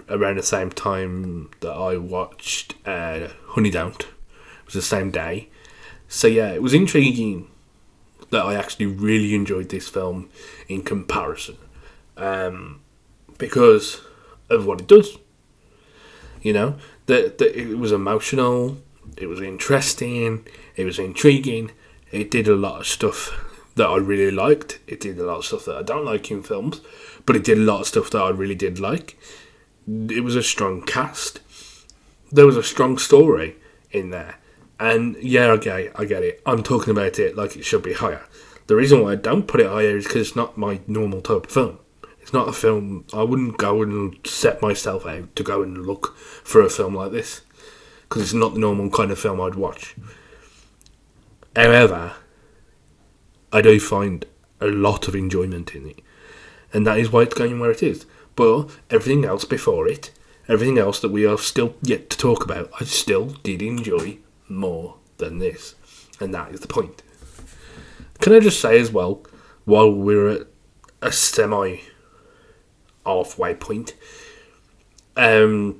around the same time that I watched Honey Don't. It was the same day. So yeah, it was intriguing that I actually really enjoyed this film in comparison. Because of what it does. You know, that it was emotional, it was interesting, it was intriguing, it did a lot of stuff that I really liked, it did a lot of stuff that I don't like in films, but it did a lot of stuff that I really did like. It was a strong cast, there was a strong story in there, and yeah, okay, I get it, I'm talking about it like it should be higher. The reason why I don't put it higher is because it's not my normal type of film. It's not a film, I wouldn't go and set myself out to go and look for a film like this, because it's not the normal kind of film I'd watch. However, I do find a lot of enjoyment in it, and that is why it's going where it is. But everything else before it, everything else that we are still yet to talk about, I still did enjoy more than this, and that is the point. Can I just say as well, while we're at a halfway point, that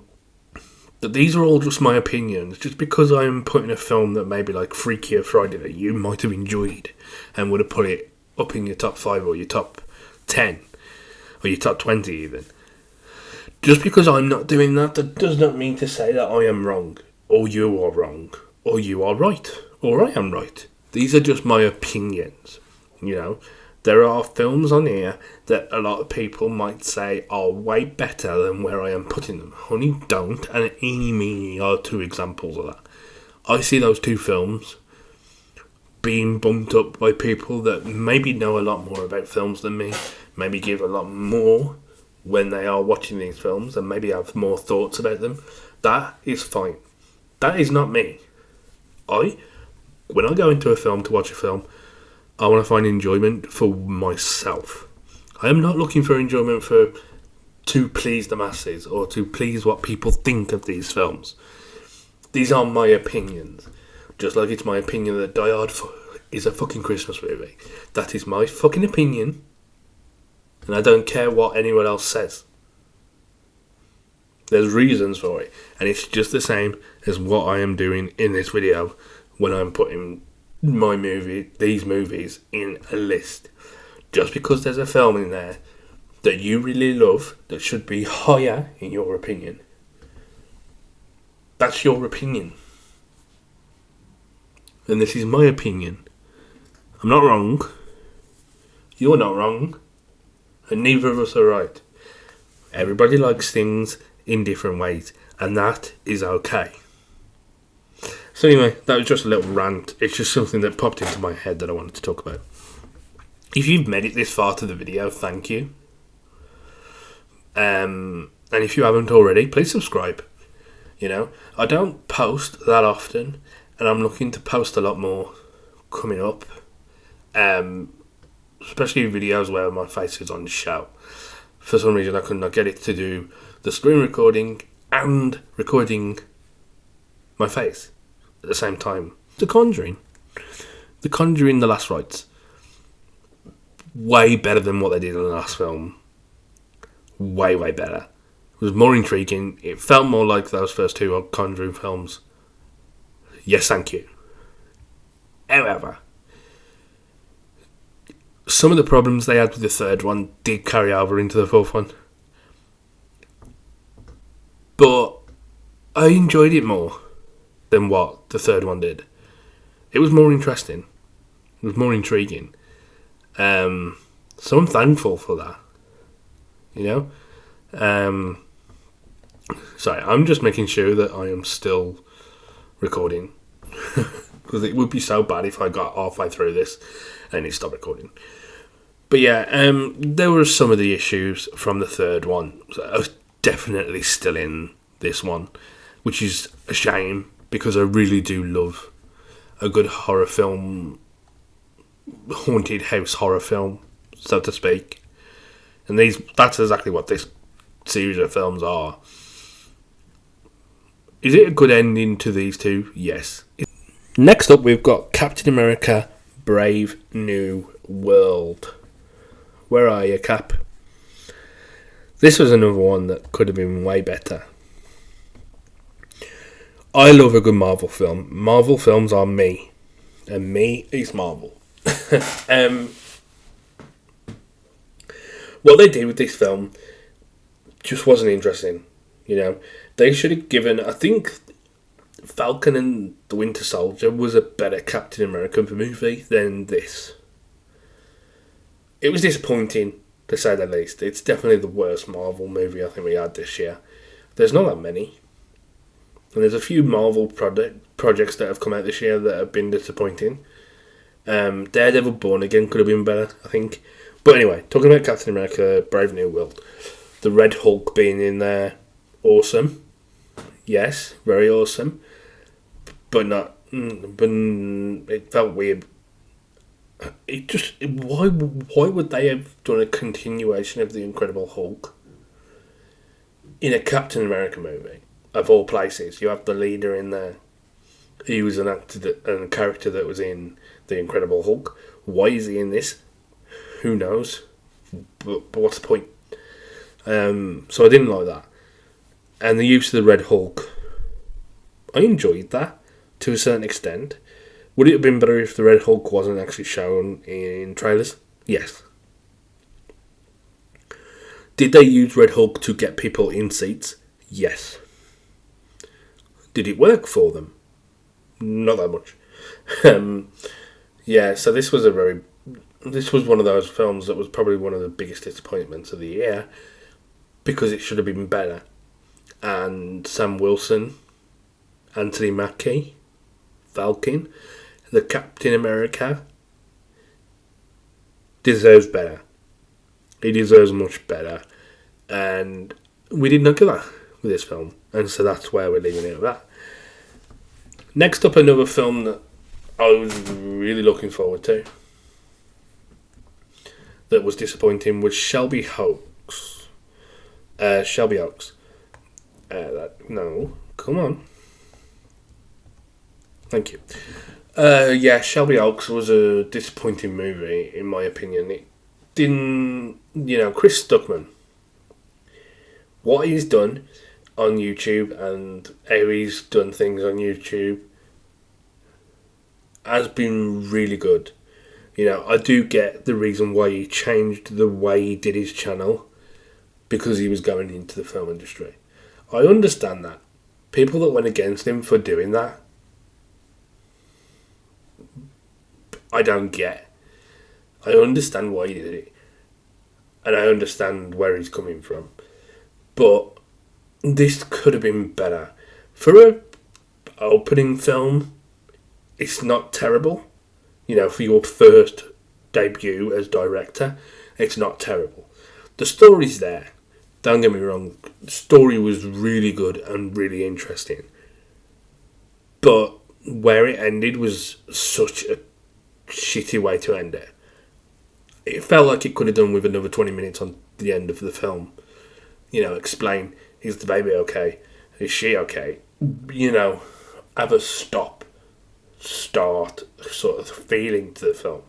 these are all just my opinions, just because I'm putting a film that maybe like Freaky or Friday that you might have enjoyed and would have put it up in your top 5 or your top 10 or your top 20 even. Just because I'm not doing that, that does not mean to say that I am wrong, or you are wrong, or you are right, or I am right. These are just my opinions, you know. There are films on here that a lot of people might say are way better than where I am putting them. Honey Don't and Eeny Meeny are 2 examples of that. I see those 2 films being bumped up by people that maybe know a lot more about films than me, maybe give a lot more when they are watching these films, and maybe have more thoughts about them. That is fine. That is not me. When I go into a film to watch a film, I want to find enjoyment for myself. I am not looking for enjoyment to please the masses or to please what people think of these films. These are my opinions. Just like it's my opinion that Die Hard is a fucking Christmas movie. That is my fucking opinion. And I don't care what anyone else says. There's reasons for it, and it's just the same as what I am doing in this video when I'm putting these movies in a list. Just because there's a film in there that you really love that should be higher in your opinion, that's your opinion. And this is my opinion. I'm not wrong. You're not wrong. And neither of us are right. Everybody likes things in different ways, and that is okay. So anyway, that was just a little rant. It's just something that popped into my head that I wanted to talk about. If you've made it this far to the video, thank you. And if you haven't already, please subscribe. You know, I don't post that often, and I'm looking to post a lot more coming up. Especially videos where my face is on the show. For some reason, I could not get it to do the screen recording and recording my face at the same time. The Conjuring, The Last Rites, way better than what they did in the last film. Way better. It was more intriguing. It felt more like those first two Conjuring films. Yes, thank you. However, some of the problems they had with the third one did carry over into the fourth one. But I enjoyed it more than what the third one did. It was more interesting. It was more intriguing. So I'm thankful for that. You know? Sorry, I'm just making sure that I am still recording. Because it would be so bad if I got halfway through this and it stopped recording. But yeah, there were some of the issues from the third one. So I was definitely still in this one, which is a shame because I really do love a good horror film, haunted house horror film, so to speak. And that's exactly what this series of films are. Is it a good ending to these two? Yes. Next up, we've got Captain America: Brave New World. Where are you, Cap? This was another one that could have been way better. I love a good Marvel film. Marvel films are me. And me is Marvel. What they did with this film just wasn't interesting. You know, they should have given... I think Falcon and the Winter Soldier was a better Captain America movie than this. It was disappointing, to say the least. It's definitely the worst Marvel movie I think we had this year. There's not that many. And there's a few Marvel projects that have come out this year that have been disappointing. Daredevil Born Again could have been better, I think. But anyway, talking about Captain America: Brave New World. The Red Hulk being in there, awesome. Yes, very awesome. But it felt weird. Why would they have done a continuation of the Incredible Hulk in a Captain America movie? Of all places, you have the leader in there. He was a character that was in the Incredible Hulk. Why is he in this? Who knows? But what's the point? So I didn't like that. And the use of the Red Hulk, I enjoyed that to a certain extent. Would it have been better if the Red Hulk wasn't actually shown in trailers? Yes. Did they use Red Hulk to get people in seats? Yes. Did it work for them? Not that much. Yeah, so this was one of those films that was probably one of the biggest disappointments of the year because it should have been better. And Sam Wilson, Anthony Mackie, Falcon, the Captain America deserves better. He deserves much better. And we did not get that with this film. And so that's where we're leaving it at that. Next up, another film that I was really looking forward to that was disappointing was Shelby Oaks. Shelby Oaks. No, come on. Thank you. Yeah, Shelby Oaks was a disappointing movie, in my opinion. It didn't... Chris Stuckman. What he's done, on YouTube and how he's done things on YouTube has been really good. You know, I do get the reason why he changed the way he did his channel, because he was going into the film industry. I understand that. People that went against him for doing that, I don't get. I understand why he did it, and I understand where he's coming from. But this could have been better. For a opening film, it's not terrible. You know, for your first debut as director, it's not terrible. The story's there. Don't get me wrong. The story was really good and really interesting. But where it ended was such a shitty way to end it. It felt like it could have done with another 20 minutes on the end of the film. You know, explain, is the baby okay? Is she okay? You know, have a start sort of feeling to the film.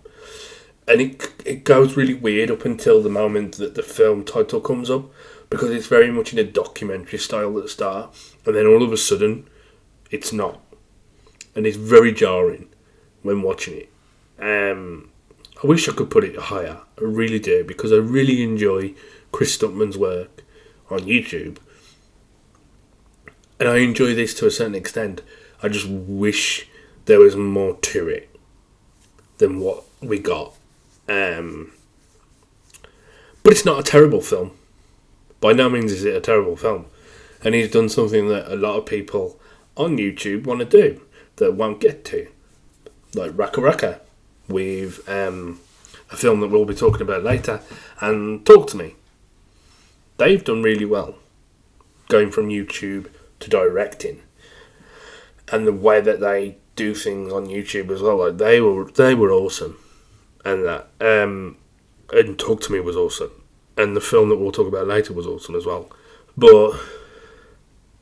And it goes really weird up until the moment that the film title comes up, because it's very much in a documentary style at the start, and then all of a sudden it's not, and it's very jarring when watching it. I wish I could put it higher, I really do, because I really enjoy Chris Stuckman's work on YouTube, and I enjoy this to a certain extent. I just wish there was more to it than what we got. But it's not a terrible film. By no means is it a terrible film. And he's done something that a lot of people on YouTube want to do that won't get to. Like Raka Raka, with a film that we'll be talking about later, and Talk to Me. They've done really well going from YouTube to directing. And the way that they do things on YouTube as well, like they were awesome. And that and Talk to Me was awesome, and the film that we'll talk about later was awesome as well. But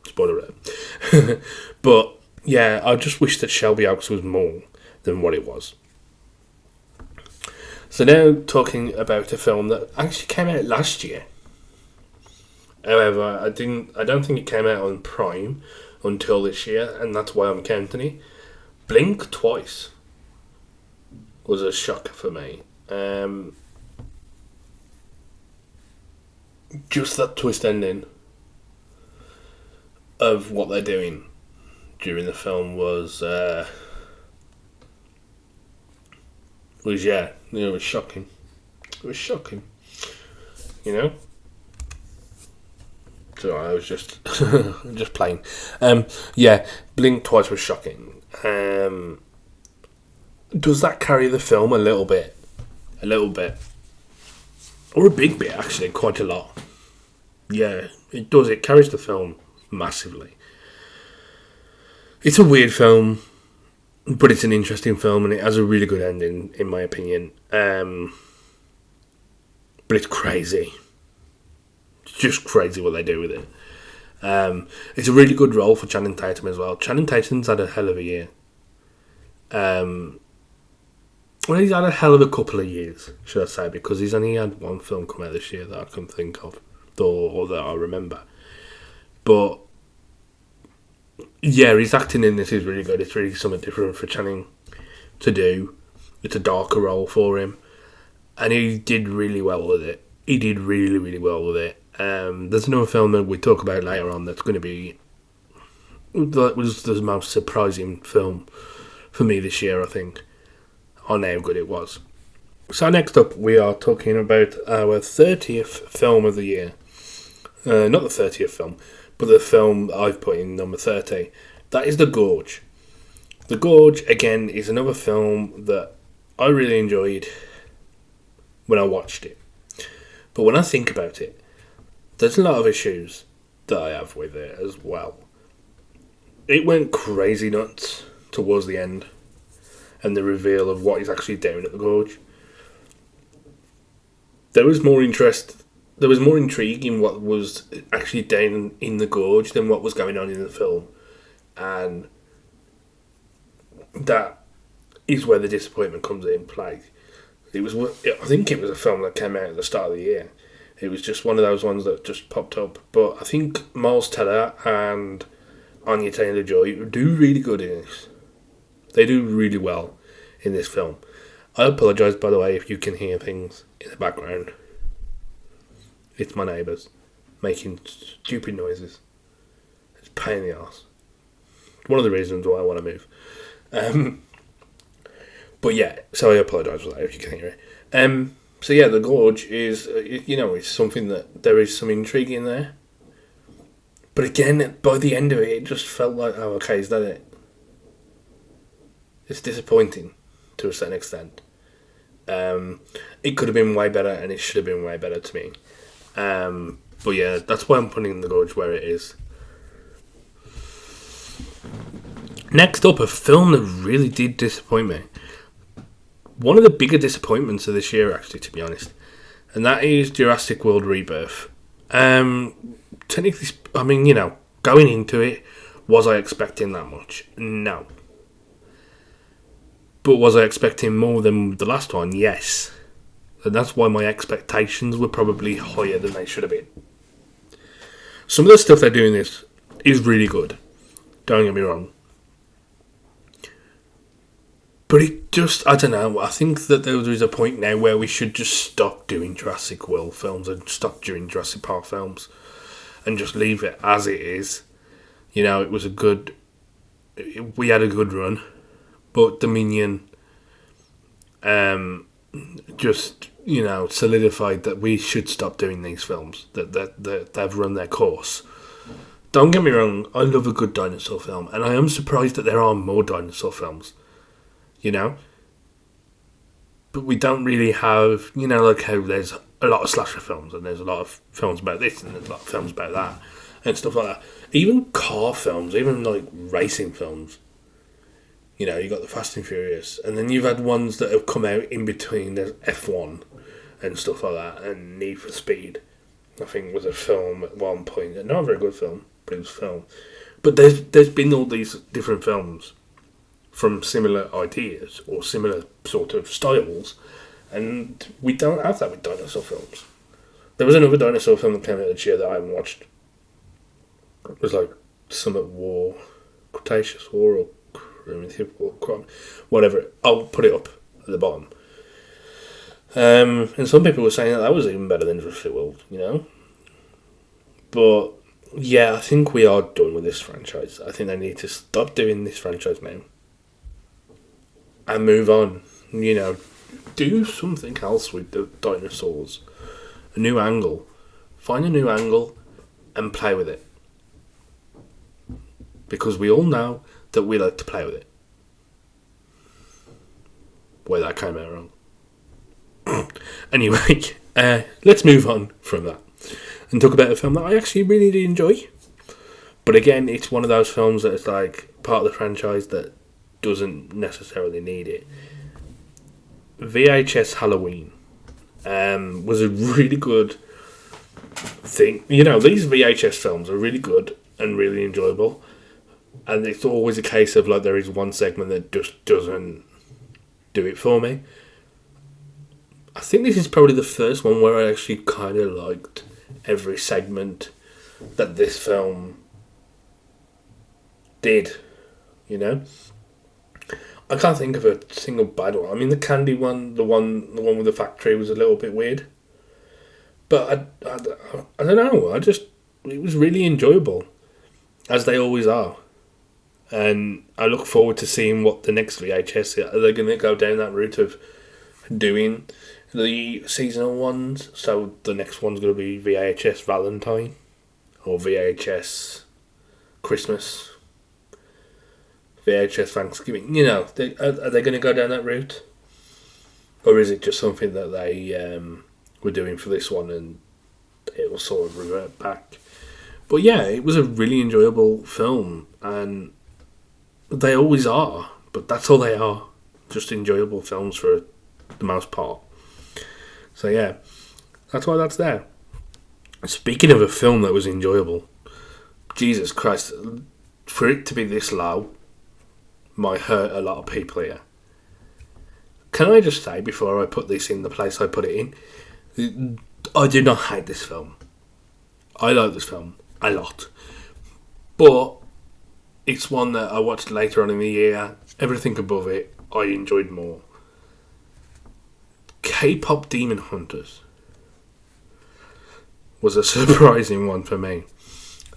spoiler alert. But yeah, I just wish that Shelby Oaks was more than what it was. So now talking about a film that actually came out last year. However, I don't think it came out on Prime until this year, and that's why I'm counting it. Blink Twice was a shock for me. Just that twist ending of what they're doing during the film was shocking. It was shocking, you know. So I was just just playing. Blink Twice was shocking. Does that carry the film a little bit? A little bit. Or a big bit, actually, quite a lot. Yeah, it does. It carries the film massively. It's a weird film, but it's an interesting film, and it has a really good ending, in my opinion. But it's crazy. It's just crazy what they do with it. It's a really good role for Channing Tatum as well. Channing Tatum's had a hell of a year. Well, he's had a hell of a couple of years, should I say, because he's only had one film come out this year that I can think of, or that I remember. But yeah, his acting in this is really good. It's really something different for Channing to do. It's a darker role for him, and he did really well with it. He did really, really well with it. There's another film that we talk about later on that's going to be, that was the most surprising film for me this year, I think, on how good it was. So next up, we are talking about our 30th film of the year. Not the 30th film, but the film I've put in number 30. That is The Gorge. The Gorge, again, is another film that I really enjoyed when I watched it. But when I think about it, there's a lot of issues that I have with it as well. It went crazy nuts towards the end, and the reveal of what he's actually doing at the Gorge. There was more intrigue in what was actually down in the Gorge than what was going on in the film. And that is where the disappointment comes in play. I think it was a film that came out at the start of the year. It was just one of those ones that just popped up. But I think Miles Teller and Anya Taylor-Joy do really good in this. They do really well in this film. I apologise, by the way, if you can hear things in the background. It's my neighbours making stupid noises. It's a pain in the arse. One of the reasons why I want to move. But yeah, so I apologise for that if you can hear it. So yeah, the gorge is, it's something that there is some intrigue in there. But again, by the end of it, it just felt like, oh, okay, is that it? It's disappointing to a certain extent. It could have been way better, and it should have been way better to me. But yeah, that's why I'm putting the gorge where it is. Next up, a film that really did disappoint me. One of the bigger disappointments of this year, actually, to be honest. And that is Jurassic World Rebirth. Technically, I mean, going into it, was I expecting that much? No. But was I expecting more than the last one? Yes. And that's why my expectations were probably higher than they should have been. Some of the stuff they're doing this is really good. Don't get me wrong. But it just, I don't know, I think that there is a point now where we should just stop doing Jurassic World films and stop doing Jurassic Park films and just leave it as it is. It was we had a good run, but Dominion just, solidified that we should stop doing these films, that they've run their course. Don't get me wrong, I love a good dinosaur film, and I am surprised that there are more dinosaur films. But we don't really have, like how there's a lot of slasher films and there's a lot of films about this and there's a lot of films about that and stuff like that. Even car films, even like racing films. You got the Fast and Furious, and then you've had ones that have come out in between. There's F1 and stuff like that, and Need for Speed, I think, was a film at one point. Not a very good film, but it was a film. But there's been all these different films from similar ideas or similar sort of styles, and we don't have that with dinosaur films. There was another dinosaur film that came out this year that I haven't watched. It was like Summit War, Cretaceous War, or Primitive War, whatever. I'll put it up at the bottom. And some people were saying that was even better than Jurassic World, But yeah, I think we are done with this franchise. I think they need to stop doing this franchise now and move on. Do something else with the dinosaurs. A new angle. Find a new angle and play with it. Because we all know that we like to play with it. Boy, that came out wrong. Anyway, let's move on from that and talk about a film that I actually really did enjoy. But again, it's one of those films that is like part of the franchise that doesn't necessarily need it. VHS Halloween was a really good thing. These VHS films are really good and really enjoyable, and it's always a case of like there is one segment that just doesn't do it for me. I think this is probably the first one where I actually kind of liked every segment that this film did. I can't think of a single bad one. I mean, the candy one, the one with the factory, was a little bit weird. But I don't know. It was really enjoyable, as they always are. And I look forward to seeing what the next VHS are. They going to go down that route of doing the seasonal ones? So the next one's going to be VHS Valentine or VHS Christmas. VHS Thanksgiving, are they going to go down that route? Or is it just something that they were doing for this one and it will sort of revert back? But yeah, it was a really enjoyable film, and they always are, but that's all they are, just enjoyable films for the most part. So yeah, that's why that's there. Speaking of a film that was enjoyable, Jesus Christ, for it to be this low might hurt a lot of people here. Can I just say, before I put this in the place I put it in, I do not hate this film. I like this film a lot. But it's one that I watched later on in the year. Everything above it, I enjoyed more. K-pop Demon Hunters was a surprising one for me.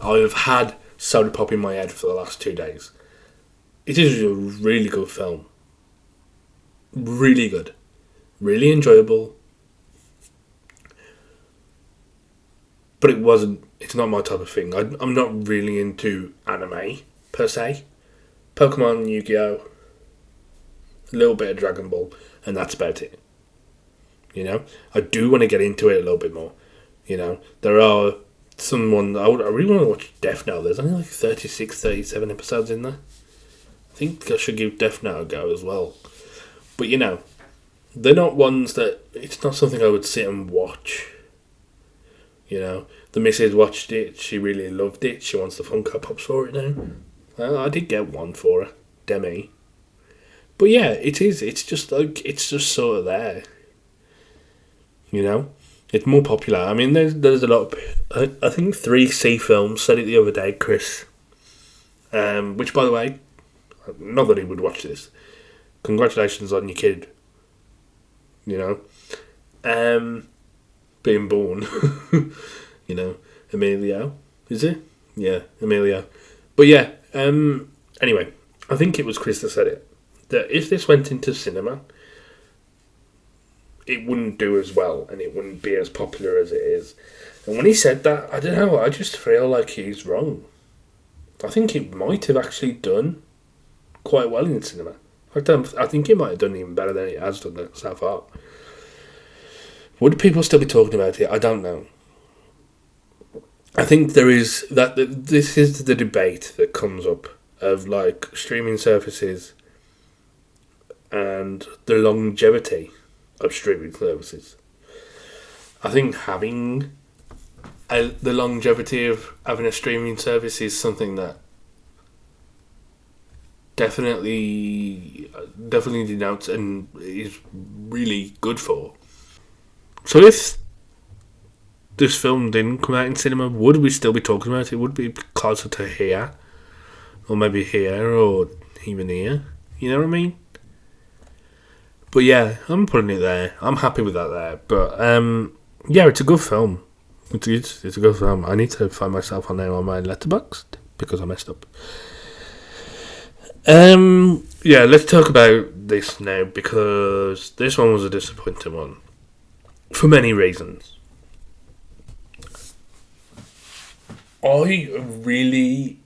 I have had Soda Pop in my head for the last 2 days. It is a really good film. Really good. Really enjoyable. But it's not my type of thing. I'm not really into anime, per se. Pokemon, Yu-Gi-Oh! A little bit of Dragon Ball, and that's about it. You know? I do want to get into it a little bit more. You know? There are I really want to watch Death Note. There's only like 36, 37 episodes in there. I think I should give Death Note a go as well. But you know, they're not ones that... It's not something I would sit and watch. You know, the missus watched it. She really loved it. She wants the Funko Pops for it now. Well, I did get one for her, Demi. But yeah, it is. It's just sort of there. You know, it's more popular. I mean, there's a lot of... I think 3C Films said it the other day, Chris. Which, by the way, not that he would watch this. Congratulations on your kid. You know, being born. You know, Emilio, is it? Yeah, Emilio. But yeah, anyway, I think it was Chris that said it. That if this went into cinema, it wouldn't do as well and it wouldn't be as popular as it is. And when he said that, I don't know, I just feel like he's wrong. I think it might have actually done quite well in cinema. I think it might have done even better than it has done so far. Would people still be talking about it? I don't know. I think there is this is the debate that comes up of like streaming services and the longevity of streaming services. I think having the longevity of having a streaming service is something that definitely denotes and is really good for. So if this film didn't come out in cinema, would we still be talking about it? Would it be closer to here? Or maybe here, or even here? You know what I mean? But yeah, I'm putting it there. I'm happy with that there. But yeah, it's a good film. It's a good film. I need to find myself on there on my Letterboxd because I messed up. Yeah, let's talk about this now because this one was a disappointing one for many reasons. I really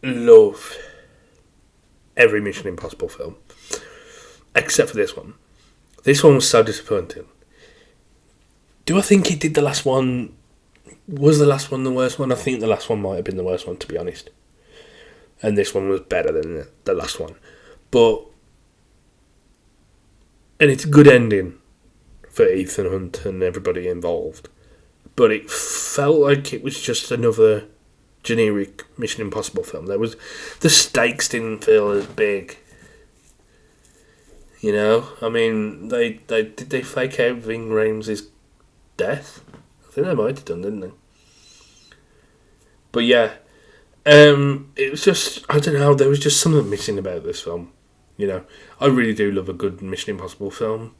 love every Mission Impossible film except for this one. This one was so disappointing. Do I think it did the last one? Was the last one the worst one? I think the last one might have been the worst one, to be honest. And this one was better than the last one. And it's a good ending for Ethan Hunt and everybody involved. But it felt like it was just another generic Mission Impossible film. The stakes didn't feel as big. You know? I mean, did they fake out Ving Rhames' death? I think they might have done, didn't they? But yeah. It was just, I don't know, there was just something missing about this film. You know, I really do love a good Mission Impossible film.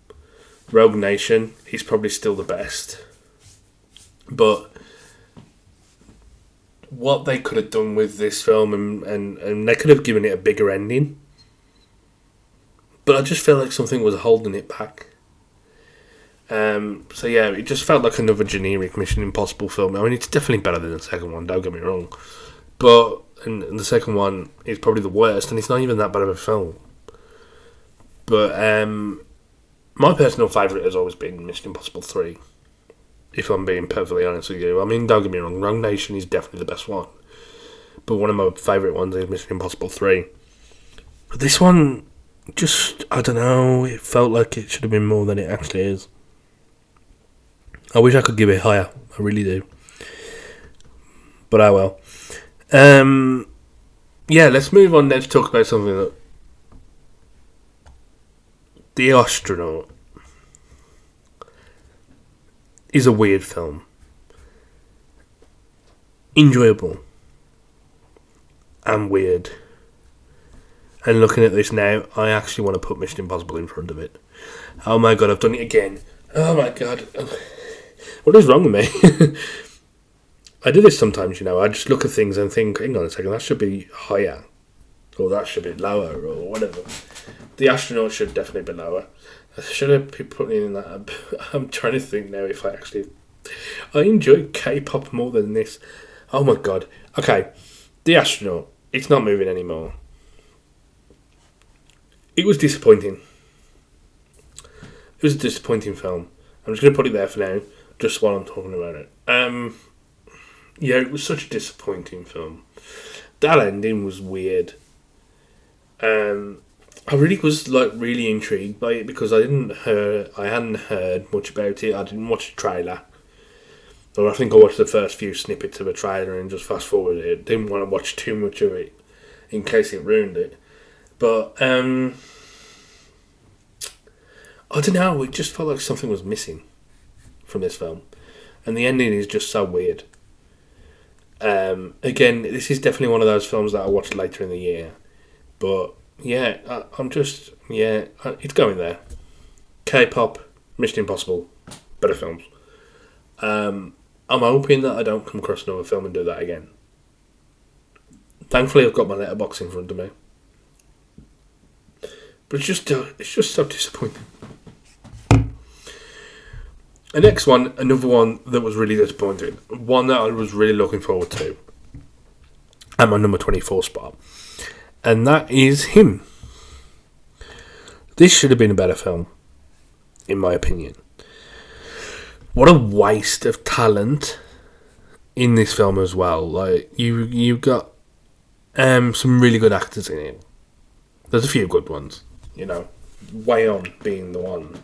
Rogue Nation, he's probably still the best. But what they could have done with this film, and they could have given it a bigger ending. But I just felt like something was holding it back. So yeah, it just felt like another generic Mission Impossible film. I mean, it's definitely better than the second one, don't get me wrong. But and the second one is probably the worst, and it's not even that bad of a film. But my personal favourite has always been Mission Impossible 3, if I'm being perfectly honest with you. I mean, don't get me wrong, Rogue Nation is definitely the best one. But one of my favourite ones is Mission Impossible 3. But this one, just, I don't know, it felt like it should have been more than it actually is. I wish I could give it higher, I really do. But I will. Yeah, let's move on now to talk about something that... The Astronaut. is a weird film. Enjoyable. And weird. And looking at this now, I actually want to put Mission Impossible in front of it. Oh my god, I've done it again. Oh my god. What is wrong with me? I do this sometimes, I just look at things and think, hang on a second, that should be higher. Or that should be lower, or whatever. The astronaut should definitely be lower. Should I be putting in that? I'm trying to think now if I actually... I enjoy K-pop more than this. Oh my god. Okay, The Astronaut. It's not moving anymore. It was disappointing. It was a disappointing film. I'm just going to put it there for now, just while I'm talking about it. Yeah, it was such a disappointing film. That ending was weird. I really was really intrigued by it because I hadn't heard much about it. I didn't watch the trailer. Or I think I watched the first few snippets of a trailer and just fast forwarded it. Didn't want to watch too much of it in case it ruined it. But I don't know, it just felt like something was missing from this film. And the ending is just so weird. Again, this is definitely one of those films that I watched later in the year. But yeah, it's going there. K-pop, Mission Impossible, better films. I'm hoping that I don't come across another film and do that again. Thankfully, I've got my letterbox in front of me. But it's just so disappointing. The next one, another one that was really disappointing. One that I was really looking forward to. At my number 24 spot. And that is Him. This should have been a better film, in my opinion. What a waste of talent in this film as well. Like, you got some really good actors in it. There's a few good ones. Wayne being the one.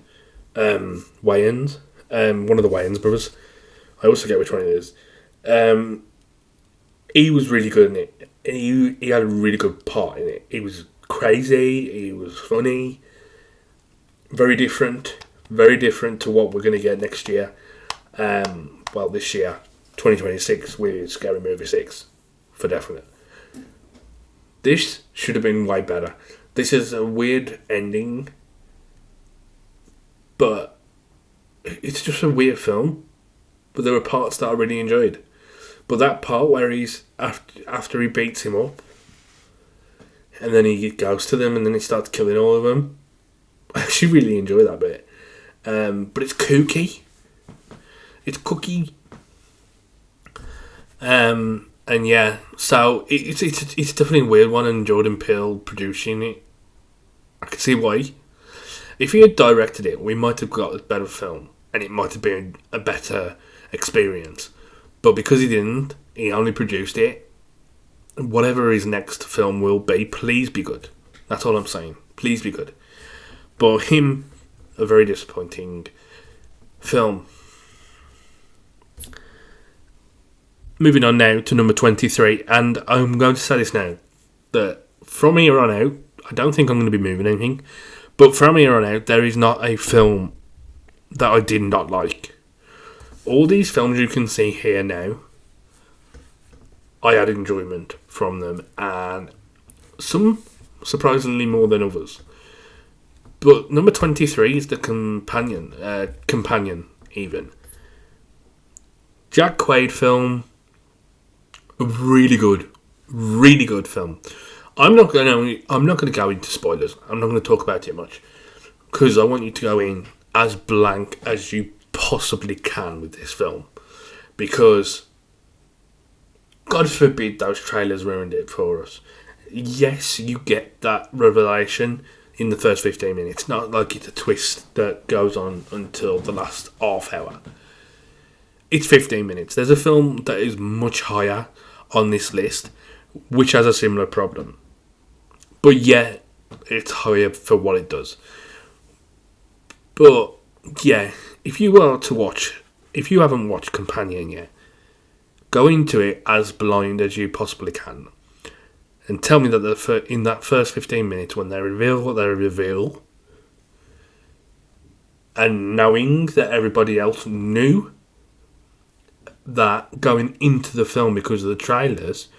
Wayans. One of the Wayans brothers. I always forget which one it is. He was really good in it. He had a really good part in it. He was crazy. He was funny. Very different to what we're going to get next year. This year, 2026, with Scary Movie 6, for definite. This should have been way better. This is a weird ending, but it's just a weird film. But there were parts that I really enjoyed. But that part where he's after he beats him up, and then he goes to them, and then he starts killing all of them. I actually really enjoy that bit. But it's kooky. It's cookie. And yeah, so it's definitely a weird one, and Jordan Peele producing it. I can see why. If he had directed it, we might have got a better film, and it might have been a better experience. But because he didn't, he only produced it. Whatever his next film will be, please be good. That's all I'm saying. Please be good. But Him, a very disappointing film. Moving on now to number 23, and I'm going to say this now, that from here on out, I don't think I'm going to be moving anything, but from here on out, there is not a film that I did not like. All these films you can see here now, I had enjoyment from them, and some surprisingly more than others. But number 23 is the Companion even. Jack Quaid film, a really good film. I'm not going to go into spoilers. I'm not going to talk about it much because I want you to go in as blank as you possibly can with this film, because God forbid those trailers ruined it for us. Yes, you get that revelation in the first 15 minutes. Not like it's a twist that goes on until the last half hour. It's 15 minutes. There's a film that is much higher on this list, which has a similar problem. But yeah, it's higher for what it does. But yeah, if you haven't watched Companion yet, go into it as blind as you possibly can. And tell me that in that first 15 minutes, when they reveal what they reveal, and knowing that everybody else knew that going into the film because of the trailers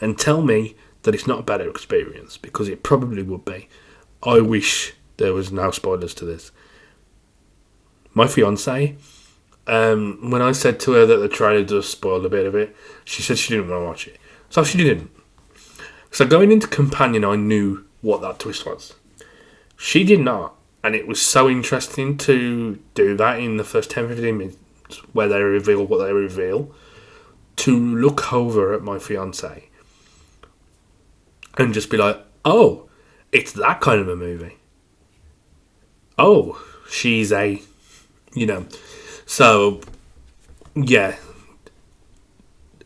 and tell me that it's not a better experience, because it probably would be. I wish there was no spoilers to this. My fiance, when I said to her that the trailer does spoil a bit of it, she said she didn't want to watch it. So she didn't. So going into Companion, I knew what that twist was. She did not. And it was so interesting to do that in the first 10-15 minutes where they reveal what they reveal, to look over at my fiance and just be like, oh, it's that kind of a movie. Oh, she's a, So, yeah,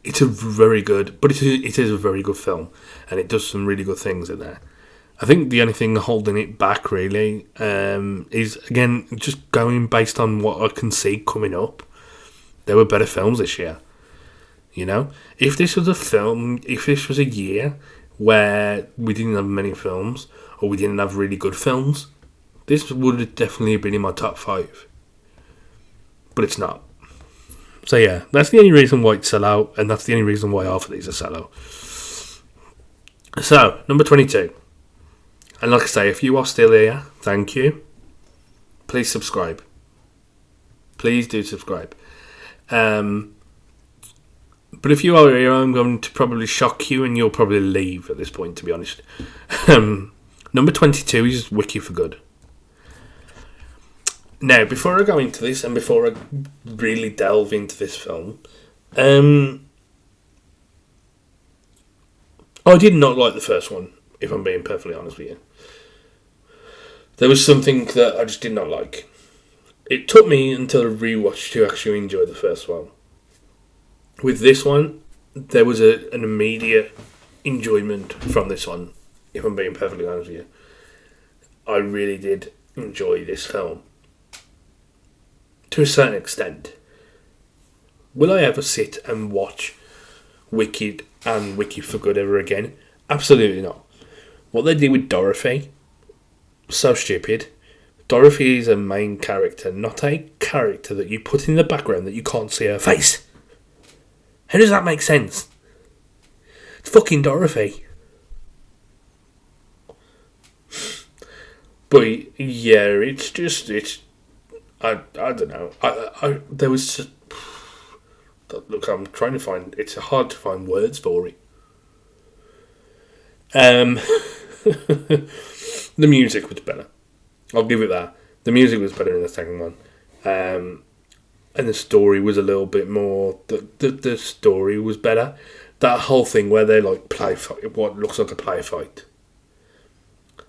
it's a very good, but it is a very good film, and it does some really good things in there. I think the only thing holding it back, really, is, again, just going based on what I can see coming up. There were better films this year. If this was a year where we didn't have many films, or we didn't have really good films, this would have definitely been in my top 5. But it's not. So yeah, that's the only reason why it's sell out, and that's the only reason why half of these are sell out. So, number 22. And like I say, if you are still here, thank you. Please subscribe. Please do subscribe. But if you are here, I'm going to probably shock you, and you'll probably leave at this point, to be honest. Number 22 is Wiki for Good. Now, before I go into this, and before I really delve into this film, I did not like the first one, if I'm being perfectly honest with you. There was something that I just did not like. It took me until a rewatch to actually enjoy the first one. With this one, there was an immediate enjoyment from this one, if I'm being perfectly honest with you. I really did enjoy this film. To a certain extent. Will I ever sit and watch Wicked and Wiki for Good ever again? Absolutely not. What they did with Dorothy, so stupid. Dorothy is a main character, not a character that you put in the background that you can't see her face. How does that make sense? It's fucking Dorothy. But yeah, it's I don't know. There was just, look, I'm trying to find, it's hard to find words for it. The music was better. I'll give it that. The music was better in the second one. And the story was a little bit more, the story was better. That whole thing where they play fight, what looks like a play fight.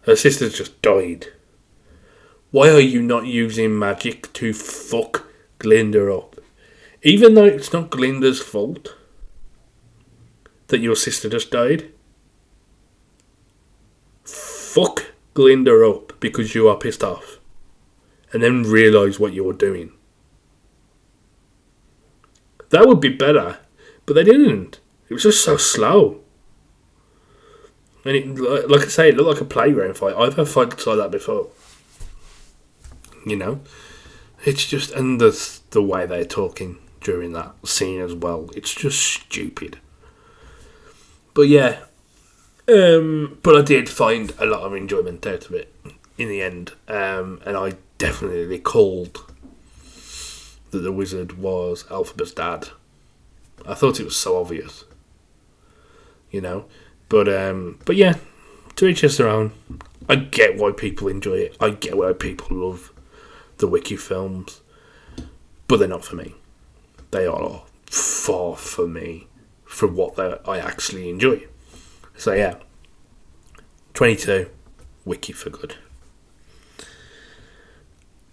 Her sister's just died. Why are you not using magic to fuck Glinda up? Even though it's not Glinda's fault that your sister just died. Fuck Glinda up because you are pissed off. And then realise what you're doing. That would be better. But they didn't. It was just so slow. And it, like I say, it looked like a playground fight. I've had fights like that before. It's just, and the way they're talking during that scene as well, it's just stupid. But yeah, but I did find a lot of enjoyment out of it in the end, and I definitely called that the wizard was Elphaba's dad. I thought it was so obvious, but yeah, to each his their own. I get why people enjoy it. I get why people love the Wiki films, but they're not for me. They are far for me for what I actually enjoy. So yeah, 22, Wiki for Good.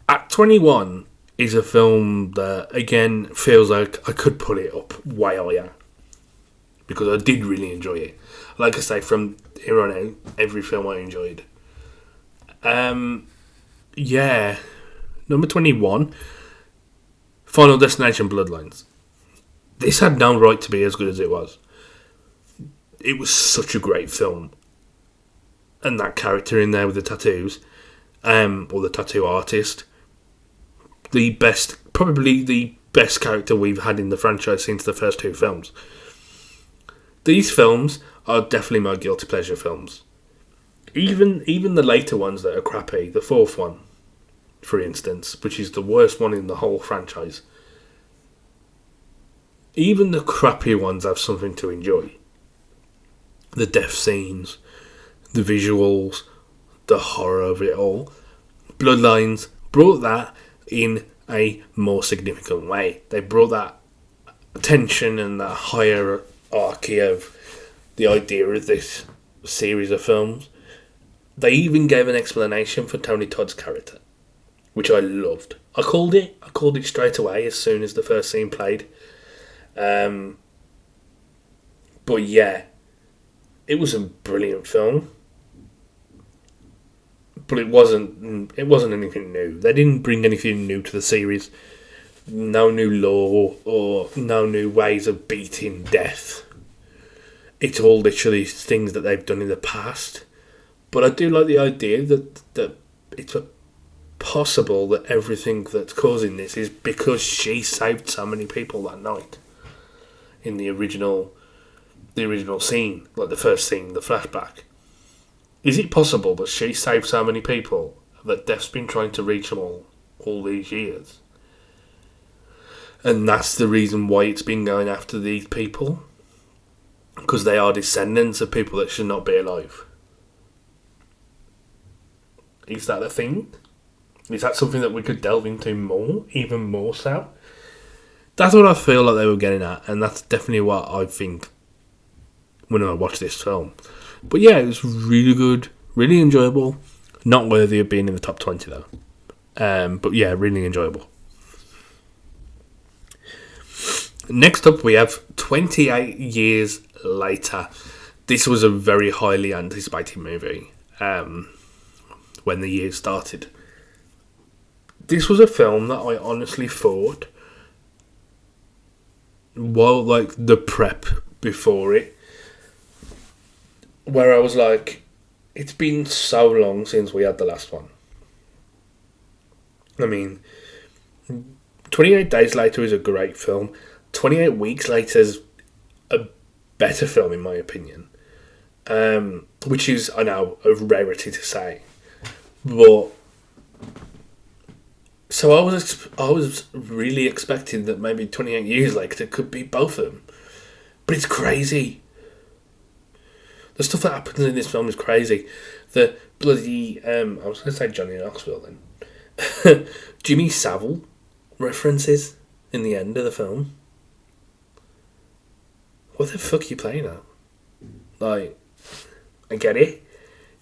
At 21 is a film that again feels like I could put it up way higher because I did really enjoy it. Like I say, from here on out, every film I enjoyed. Yeah. Number 21, Final Destination Bloodlines. This had no right to be as good as it was. It was such a great film. And that character in there with the tattoos, or the tattoo artist, probably the best character we've had in the franchise since the first two films. These films are definitely my guilty pleasure films. Even the later ones that are crappy, the fourth one, for instance, which is the worst one in the whole franchise. Even the crappy ones have something to enjoy. The death scenes, the visuals, the horror of it all. Bloodlines brought that in a more significant way. They brought that tension and that hierarchy of the idea of this series of films. They even gave an explanation for Tony Todd's character, which I loved. I called it straight away as soon as the first scene played. But yeah, it was a brilliant film. But it wasn't anything new. They didn't bring anything new to the series. No new lore or no new ways of beating death. It's all literally things that they've done in the past. But I do like the idea that it's possible that everything that's causing this is because she saved so many people that night. In the original scene, like the first scene, the flashback. Is it possible that she saved so many people that death's been trying to reach them all these years? And that's the reason why it's been going after these people? Because they are descendants of people that should not be alive. Is that a thing? Is that something that we could delve into more? Even more so? That's what I feel like they were getting at, and that's definitely what I think when I watch this film. But yeah, it was really good, really enjoyable. Not worthy of being in the top 20 though. But yeah, really enjoyable. Next up we have 28 Years Later. This was a very highly anticipated movie when the year started. This was a film that I honestly thought, while like the prep before it, where I was like, it's been so long since we had the last one. I mean, 28 Days Later is a great film. 28 Weeks Later is a better film in my opinion. Which is, I know, a rarity to say. But so I was really expecting that maybe 28 Years Later could be both of them. But it's crazy. The stuff that happens in this film is crazy. The bloody, I was going to say Johnny Knoxville then. Jimmy Savile references in the end of the film. What the fuck are you playing at? Like, I get it.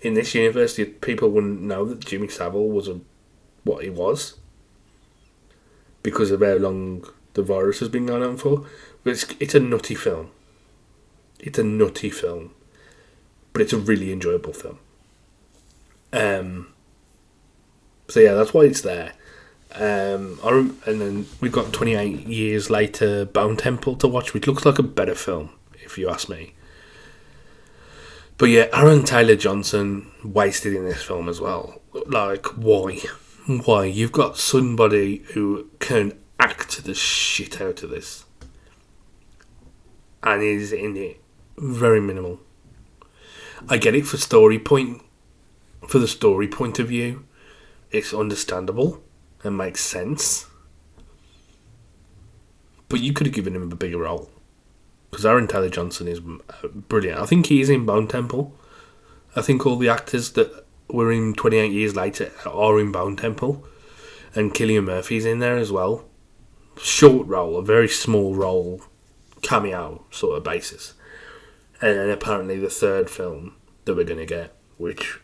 In this universe, people wouldn't know that Jimmy Savile was what he was. Because of how long the virus has been going on for. But it's a nutty film. It's a nutty film. But it's a really enjoyable film. So yeah, that's why it's there. And then we've got 28 Years Later, Bone Temple to watch, which looks like a better film, if you ask me. But yeah, Aaron Taylor-Johnson wasted in this film as well. Like, why? Why? You've got somebody who can act the shit out of this. And is in it very minimal. I get it for the story point of view. It's understandable and makes sense. But you could have given him a bigger role. Because Aaron Taylor-Johnson is brilliant. I think he is in Bone Temple. I think all the actors that were in 28 Years Later are in Bone Temple. And Cillian Murphy's in there as well. Short role, a very small role, cameo sort of basis. And then apparently the third film that we're going to get, which,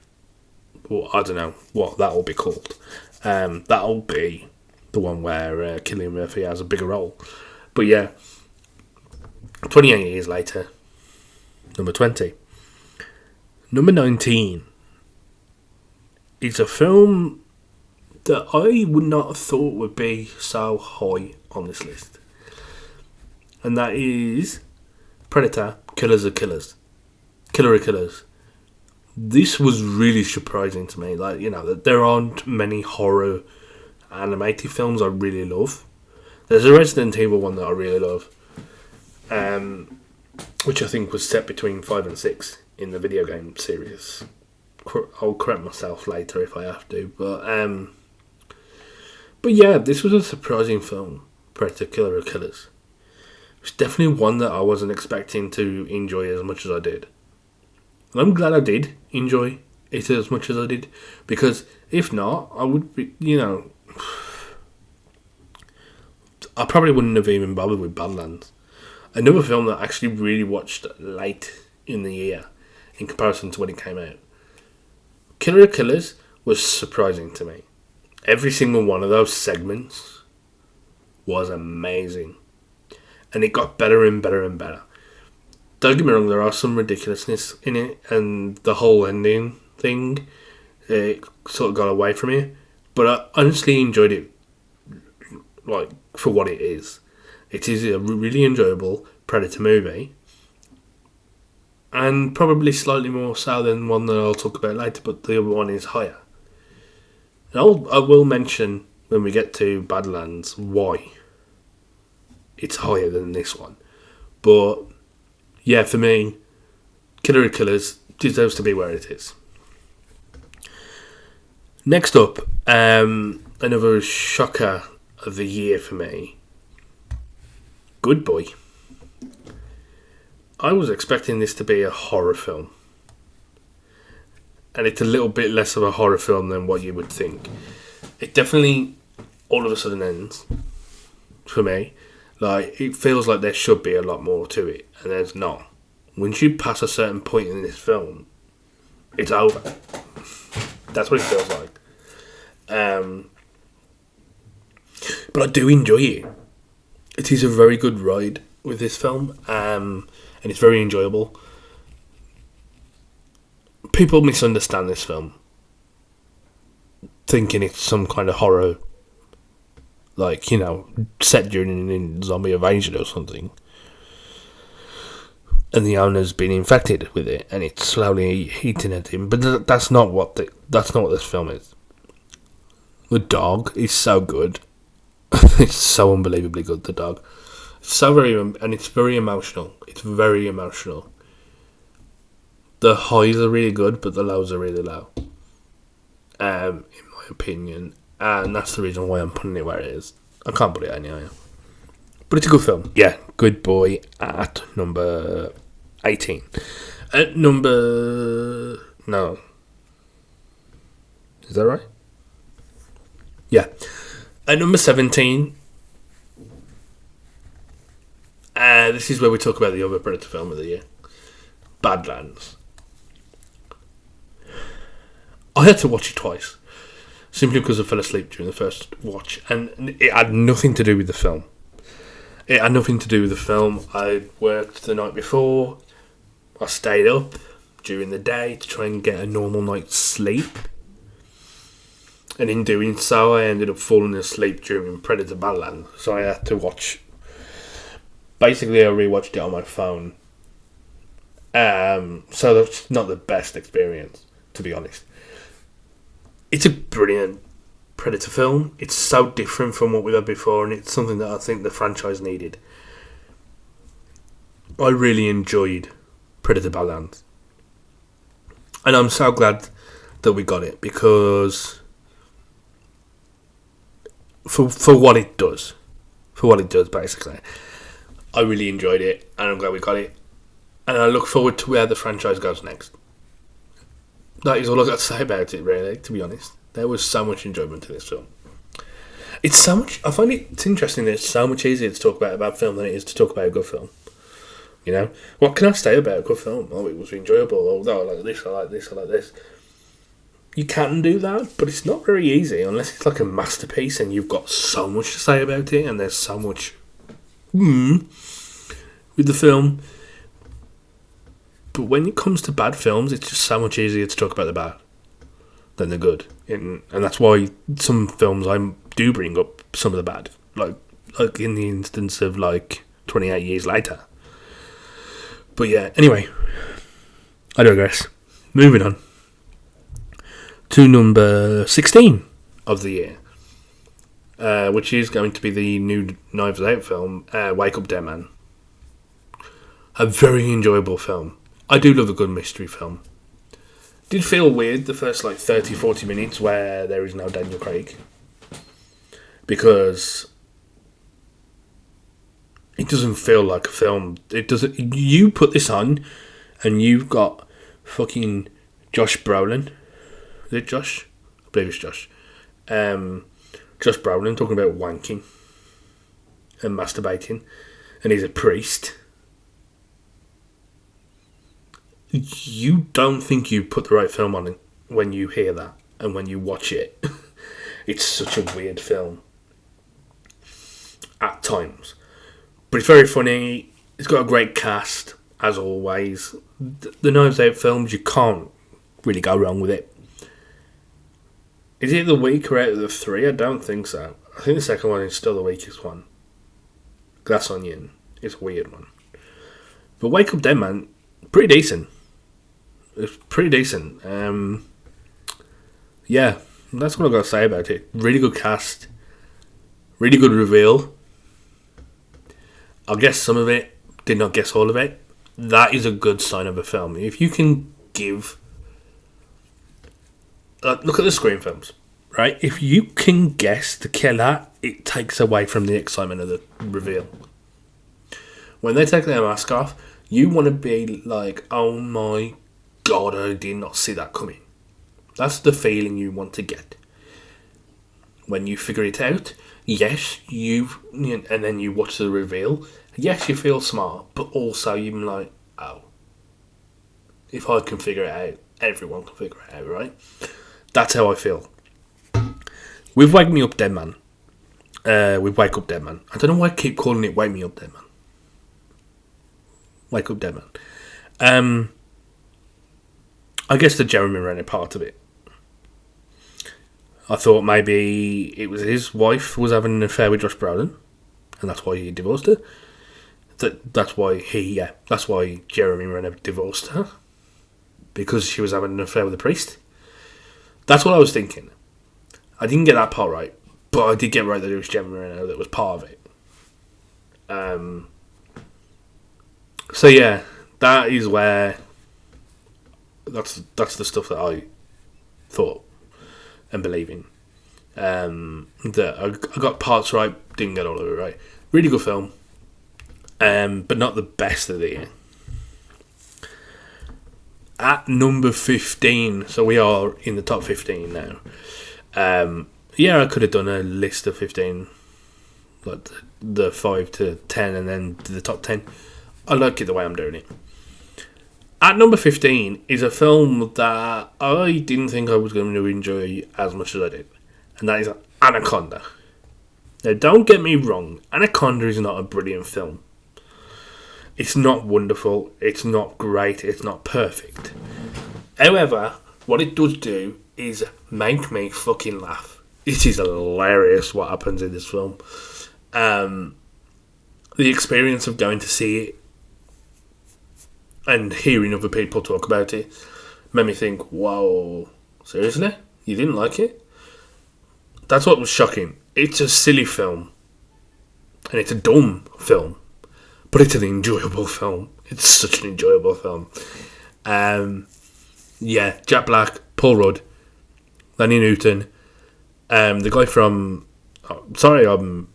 well, I don't know what that will be called. That'll be the one where Cillian Murphy has a bigger role. But yeah, 28 Years Later, number 20. Number 19 is a film that I would not have thought would be so high on this list. And that is Predator, Killers of Killers. Killer of Killers. This was really surprising to me. Like, you know, that there aren't many horror animated films I really love. There's a Resident Evil one that I really love, which I think was set between 5 and 6 in the video game series. I'll correct myself later if I have to, but yeah, this was a surprising film, Predator Killer of Killers. It's definitely one that I wasn't expecting to enjoy as much as I did. And I'm glad I did enjoy it as much as I did, because if not, I would be, I probably wouldn't have even bothered with Badlands. Another film that I actually really watched late in the year in comparison to when it came out. Killer of Killers was surprising to me. Every single one of those segments was amazing. And it got better and better and better. Don't get me wrong, there are some ridiculousness in it, and the whole ending thing, it sort of got away from me. But I honestly enjoyed it, like, for what it is. It is a really enjoyable Predator movie, and probably slightly more so than one that I'll talk about later, but the other one is higher. And I will mention when we get to Badlands why it's higher than this one. But yeah, for me, Killer of Killers deserves to be where it is. Next up, another shocker of the year for me, Good Boy. I was expecting this to be a horror film, and it's a little bit less of a horror film than what you would think. It definitely all of a sudden ends for me. Like, it feels like there should be a lot more to it, and there's not. Once you pass a certain point in this film, it's over. That's what it feels like. But I do enjoy it. It is a very good ride with this film, and it's very enjoyable. People misunderstand this film, thinking it's some kind of horror, like, set during a zombie invasion or something. And the owner's been infected with it, and it's slowly eating at him. But that's not what this film is. The dog is so good. It's so unbelievably good. The dog, it's so and it's very emotional. It's very emotional. The highs are really good, but the lows are really low. In my opinion, and that's the reason why I'm putting it where it is. I can't put it any higher. But it's a good film. Yeah, Good Boy at number 18. At number... No. Is that right? Yeah. At number 17... this is where we talk about the other Predator film of the year. Badlands. I had to watch it twice. Simply because I fell asleep during the first watch. And it had nothing to do with the film. I worked the night before. I stayed up during the day to try and get a normal night's sleep. And in doing so, I ended up falling asleep during Predator Badlands. So I had to watch... Basically, I rewatched it on my phone. So that's not the best experience, to be honest. It's a brilliant Predator film. It's so different from what we've had before, and it's something that I think the franchise needed. I really enjoyed Predator Badlands, and I'm so glad that we got it, because for what it does, basically, I really enjoyed it, and I'm glad we got it, and I look forward to where the franchise goes next. That is all I've got to say about it, really, to be honest. There was so much enjoyment in this film. I find it's interesting that it's so much easier to talk about a bad film than it is to talk about a good film. What can I say about a good film? Oh, it was enjoyable. Oh, no, I like this, I like this, I like this. You can do that, but it's not very easy unless it's like a masterpiece and you've got so much to say about it and there's so much with the film. But when it comes to bad films, it's just so much easier to talk about the bad than the good. And that's why some films I do bring up some of the bad. Like in the instance of 28 Years Later. But yeah, anyway. I digress. Moving on to number 16 of the year. which is going to be the new Knives Out film, Wake Up Dead Man. A very enjoyable film. I do love a good mystery film. Did feel weird the first 30-40 minutes where there is no Daniel Craig, because it doesn't feel like a film. It doesn't. You put this on, and you've got fucking Josh Brolin. Is it Josh? I believe it's Josh. Josh Brolin talking about wanking and masturbating, and he's a priest. You don't think you put the right film on it when you hear that and when you watch it. It's such a weird film at times, but it's very funny. It's got a great cast as always. The Knives Out films, you can't really go wrong with it. Is it the weaker out of the three? I don't think so. I think the second one is still the weakest one. Glass Onion is a weird one, but Wake Up Dead Man, pretty decent. It's pretty decent. Yeah, that's what I've got to say about it. Really good cast. Really good reveal. I'll guess some of it. Did not guess all of it. That is a good sign of a film. If you can give... look at the Scream films, right? If you can guess the killer, it takes away from the excitement of the reveal. When they take their mask off, you want to be like, oh my God, I did not see that coming. That's the feeling you want to get. When you figure it out, yes, and then you watch the reveal, yes, you feel smart, but also you're like, oh, if I can figure it out, everyone can figure it out, right? That's how I feel. With Wake Me Up Dead Man, with Wake Up Dead Man, I don't know why I keep calling it Wake Me Up Dead Man. Wake Up Dead Man. I guess the Jeremy Renner part of it. I thought maybe it was his wife was having an affair with Josh Brolin, and that's why he divorced her. That's why Jeremy Renner divorced her, because she was having an affair with a priest. That's what I was thinking. I didn't get that part right, but I did get right that it was Jeremy Renner that was part of it. So yeah, that is where that's the stuff that I thought and believe in. That I got parts right, didn't get all of it right. Really good film, but not the best of the year. At number 15, so we are in the top 15 now. Yeah, I could have done a list of 15, like the 5 to 10, and then to the top 10. I like it the way I'm doing it. At number 15 is a film that I didn't think I was going to enjoy as much as I did, and that is Anaconda. Now, don't get me wrong, Anaconda is not a brilliant film. It's not wonderful, it's not great, it's not perfect. However, what it does do is make me fucking laugh. It is hilarious what happens in this film. The experience of going to see it and hearing other people talk about it made me think, whoa, seriously? You didn't like it? That's what was shocking. It's a silly film. And it's a dumb film. But it's an enjoyable film. It's such an enjoyable film. Yeah, Jack Black, Paul Rudd, Lenny Newton, the guy from... I'm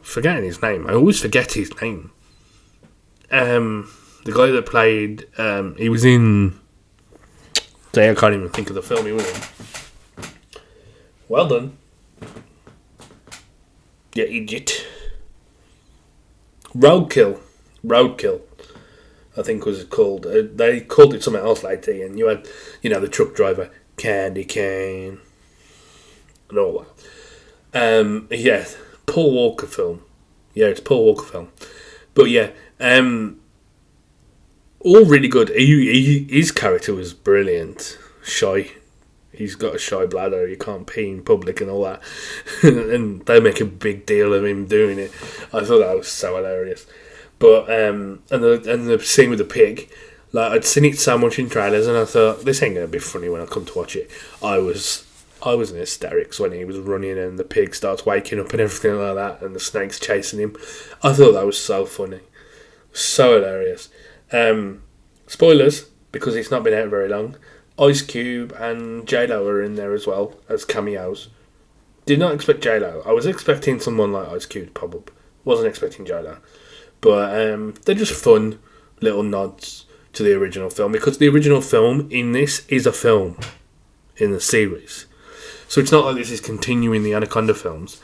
forgetting his name. I always forget his name. The guy that played... he was in... I can't even think of the film he was in. Well done. Yeah, idiot. Roadkill, I think was called. They called it something else later, and you had, the truck driver, Candy Cane, and all that. Yeah, Paul Walker film. Yeah, it's Paul Walker film. But yeah, all really good. His character was brilliant. Shy. He's got a shy bladder. He can't pee in public and all that. And they make a big deal of him doing it. I thought that was so hilarious. But and the scene with the pig, like I'd seen it so much in trailers, and I thought this ain't gonna be funny when I come to watch it. I was I was in hysterics when he was running and the pig starts waking up and everything like that, and the snake's chasing him. I thought that was so funny, so hilarious. Spoilers, because it's not been out very long. Ice Cube and J-Lo are in there as well as cameos. Did not expect J-Lo. I was expecting someone like Ice Cube to pop up. Wasn't expecting J-Lo. But they're just fun little nods to the original film, because the original film in this is a film in the series. So it's not like this is continuing the Anaconda films.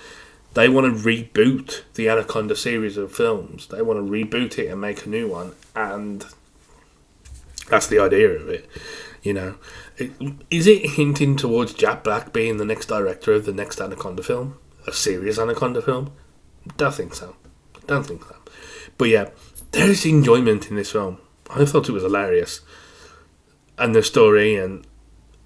They want to reboot the Anaconda series of films. They want to reboot it and make a new one, and that's the idea of it. You know, is it hinting towards Jack Black being the next director of the next Anaconda film, a serious Anaconda film? Don't think so. But yeah, there's enjoyment in this film. I thought it was hilarious, and the story, and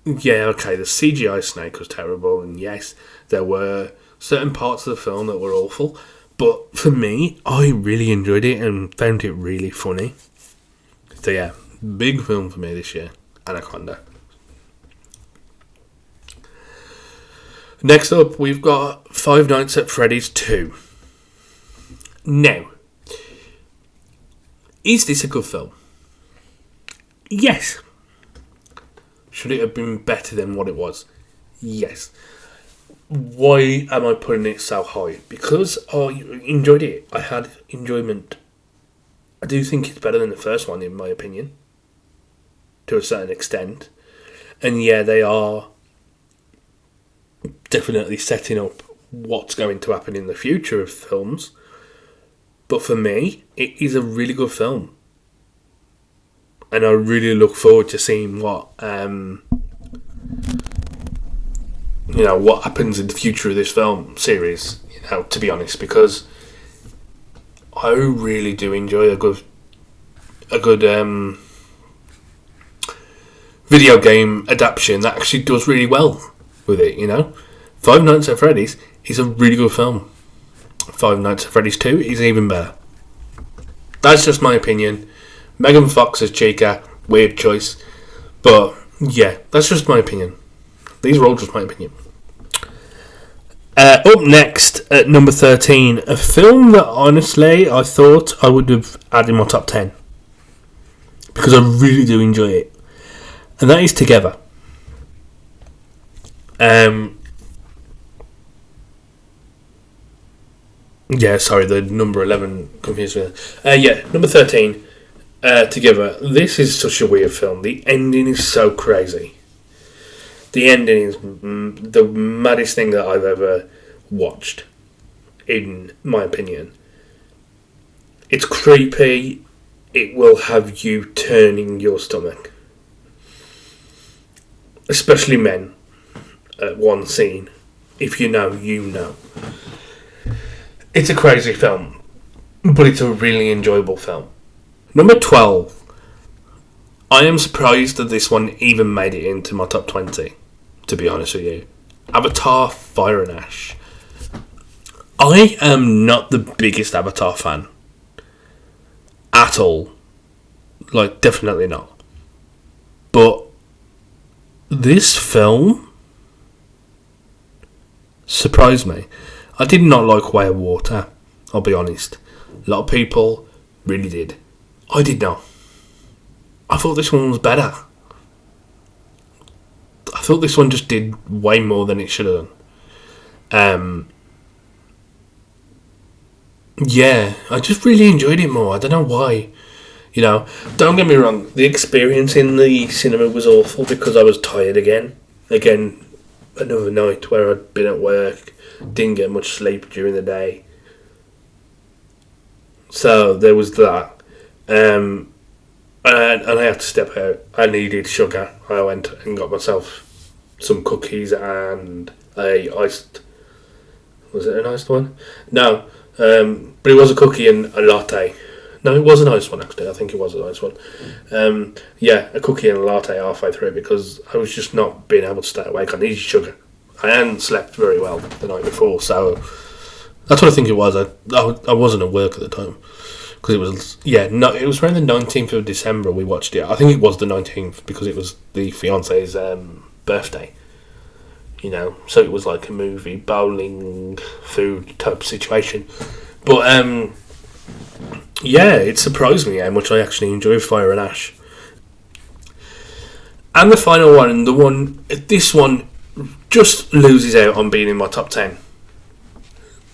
yeah, okay, the CGI snake was terrible, and yes, there were certain parts of the film that were awful, but for me, I really enjoyed it and found it really funny. So yeah, big film for me this year, Anaconda. Next up, we've got Five Nights at Freddy's 2. Now, is this a good film? Yes. Should it have been better than what it was? Yes. Why am I putting it so high? Because I enjoyed it. I had enjoyment. I do think it's better than the first one, in my opinion, to a certain extent. And yeah, they are definitely setting up what's going to happen in the future of films. But for me, it is a really good film. And I really look forward to seeing what what happens in the future of this film series, to be honest, because I really do enjoy a good video game adaptation that actually does really well with it, Five Nights at Freddy's is a really good film. Five Nights at Freddy's 2 is even better. That's just my opinion. Megan Fox as Chica, weird choice. But yeah, that's just my opinion. These are all just my opinion. Up next at number 13, a film that honestly I thought I would have had in my top 10. Because I really do enjoy it. And that is Together. Yeah, sorry, the number 11 confused me. Number 13, Together. This is such a weird film. The ending is so crazy. The ending is the maddest thing that I've ever watched, in my opinion. It's creepy. It will have you turning your stomach. Especially men at one scene. If you know, you know. It's a crazy film, but it's a really enjoyable film. Number 12. I am surprised that this one even made it into my top 20, to be honest with you. Avatar: Fire and Ash. I am not the biggest Avatar fan. At all. Definitely not. But this film surprised me. I did not like Way of Water, I'll be honest. A lot of people really did. I did not. I thought this one was better. I thought this one just did way more than it should have done. Yeah, I just really enjoyed it more. I don't know why. Don't get me wrong, the experience in the cinema was awful because I was tired again. Again, another night where I'd been at work, didn't get much sleep during the day. So there was that. And I had to step out. I needed sugar. I went and got myself some cookies and a iced... Was it an iced one? No. But it was a cookie and a latte. No, it was an iced one actually. I think it was an iced one. A cookie and a latte halfway through because I was just not being able to stay awake. I needed sugar. I hadn't slept very well the night before, so that's what I think it was. I wasn't at work at the time because it was it was around the 19th of December we watched it. I think it was the 19th because it was the fiance's birthday. so it was like a movie, bowling, food type situation. But, it surprised me how much I actually enjoyed Fire and Ash. And the final one, this one just loses out on being in my top 10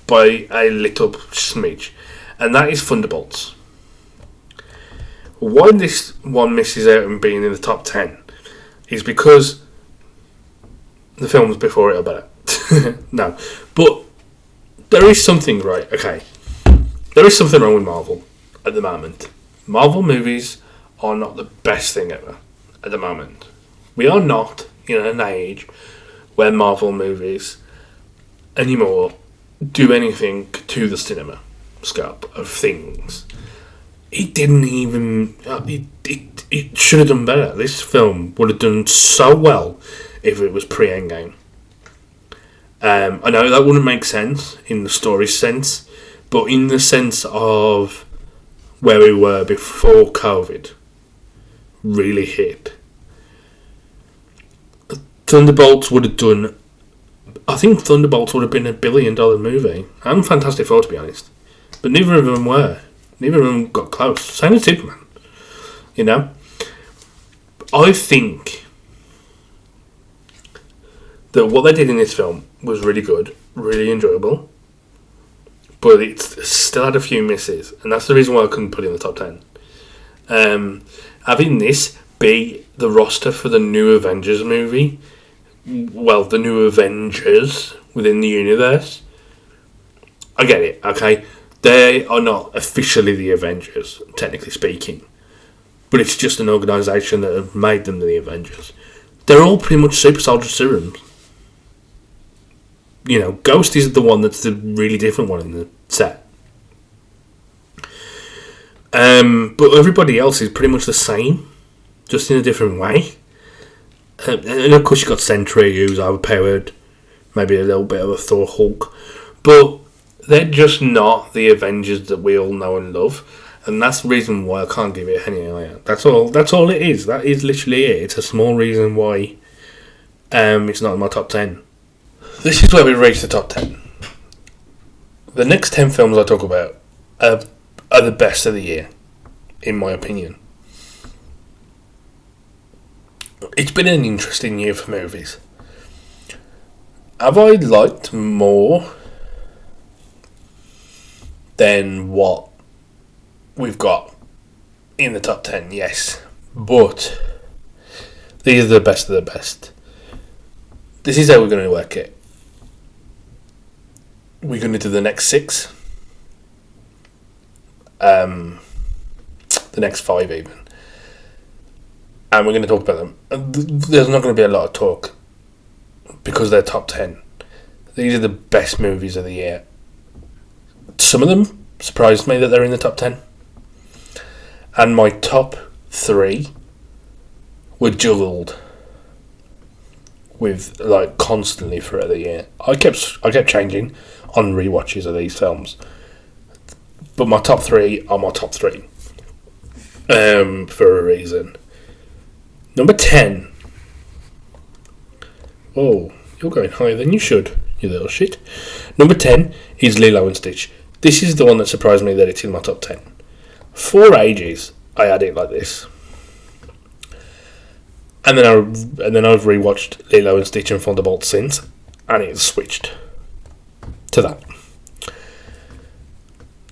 by a little smidge, and that is Thunderbolts. Why this one misses out on being in the top 10 is because the films before it are better. No, but there is something right. Okay, there is something wrong with Marvel at the moment. Marvel movies are not the best thing ever at the moment. We are not in an age where Marvel movies anymore do anything to the cinema scope of things. It didn't even. It should have done better. This film would have done so well if it was pre-Endgame. I know that wouldn't make sense in the story sense, but in the sense of where we were before COVID really hit. Thunderbolts would have done. I think Thunderbolts would have been $1 billion movie. And Fantastic Four, to be honest. But neither of them were. Neither of them got close. Same as Superman. I think that what they did in this film was really good, really enjoyable. But it still had a few misses. And that's the reason why I couldn't put it in the top 10. Having this be the roster for the new Avengers movie, well, the new Avengers within the universe, I get it, okay? They are not officially the Avengers, technically speaking, but it's just an organisation that have made them the Avengers. They're all pretty much super soldier serums. Ghost is the one that's the really different one in the set. But everybody else is pretty much the same, just in a different way. And of course you've got Sentry, who's overpowered, maybe a little bit of a Thor Hulk, but they're just not the Avengers that we all know and love, and that's the reason why I can't give it any higher. That's all it is. That is literally it. It's a small reason why it's not in my top 10. This is where we reach the top 10. The next 10 films I talk about are the best of the year, in my opinion. It's been an interesting year for movies. Have I liked more than what we've got in the top 10? Yes. But these are the best of the best. This is how we're going to work it. We're going to do the next 6. The next 5 even. And we're going to talk about them. There's not going to be a lot of talk because they're top 10. These are the best movies of the year. Some of them surprised me that they're in the top 10. And my top 3 were juggled with constantly throughout the year. I kept changing on rewatches of these films. But my top 3 are my top 3. For a reason. Number 10. Oh, you're going higher than you should, you little shit. Number 10 is Lilo and Stitch. This is the one that surprised me that it's in my top 10. For ages, I had it like this. And then I've rewatched Lilo and Stitch and Thunderbolts since, and it's switched to that.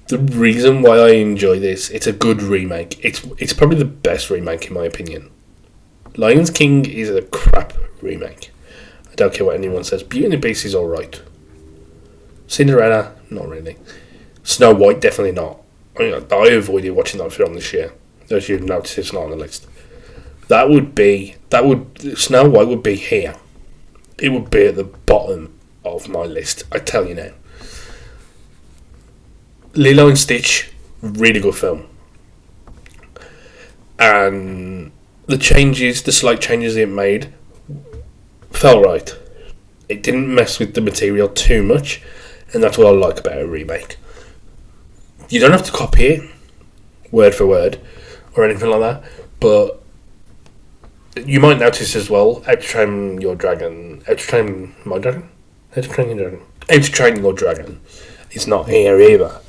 The reason why I enjoy this, it's a good remake. It's probably the best remake in my opinion. Lion King is a crap remake. I don't care what anyone says. Beauty and the Beast is alright. Cinderella, not really. Snow White, definitely not. I avoided watching that film this year. As you've noticed, it's not on the list. Snow White would be here. It would be at the bottom of my list, I tell you now. Lilo and Stitch, really good film. And the slight changes it made, felt right. It didn't mess with the material too much, and that's what I like about a remake. You don't have to copy it, word for word, or anything like that, but You might notice as well, How to Train Your Dragon. How to Train My Dragon? How to Train Your Dragon. How to Train Your Dragon. It's not here either.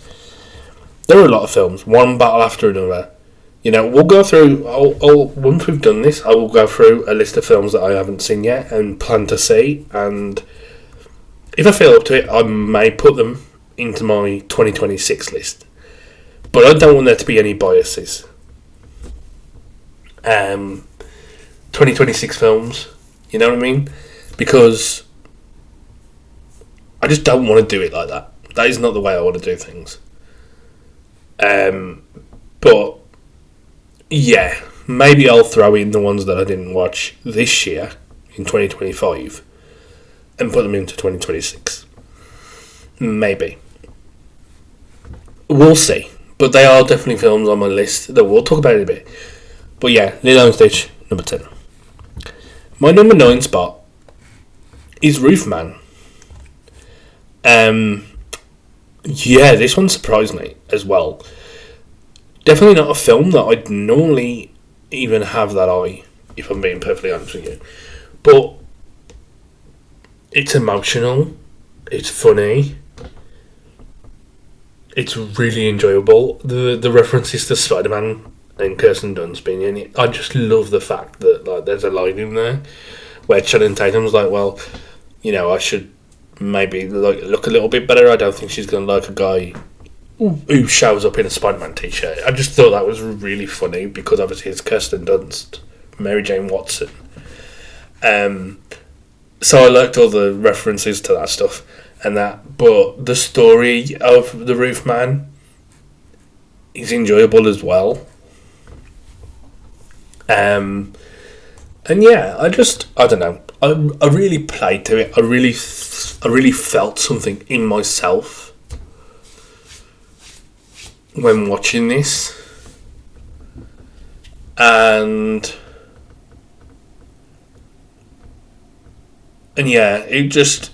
There are a lot of films, one battle after another. We'll go through. Once we've done this, I will go through a list of films that I haven't seen yet and plan to see. And if I feel up to it, I may put them into my 2026 list. But I don't want there to be any biases. 2026 films, you know what I mean? Because I just don't want to do it like that. That is not the way I want to do things. But yeah, maybe I'll throw in the ones that I didn't watch this year in 2025 and put them into 2026. Maybe. We'll see. But they are definitely films on my list that we'll talk about in a bit. But yeah, Lilo and Stitch, number 10. My number 9 spot is Roofman. Yeah, this one surprised me as well. Definitely not a film that I'd normally even have that eye, if I'm being perfectly honest with you. But it's emotional, it's funny, it's really enjoyable. The references to Spider-Man and Kirsten Dunst being in it, I just love the fact that there's a line in there where Channing Tatum's like, well, I should maybe look a little bit better. I don't think she's going to like a guy who shows up in a Spider-Man t-shirt. I just thought that was really funny because obviously it's Kirsten Dunst, Mary Jane Watson. So I liked all the references to that stuff and that. But the story of the Roofman is enjoyable as well. And yeah, I don't know. I really played to it. I really felt something in myself when watching this, and yeah, it just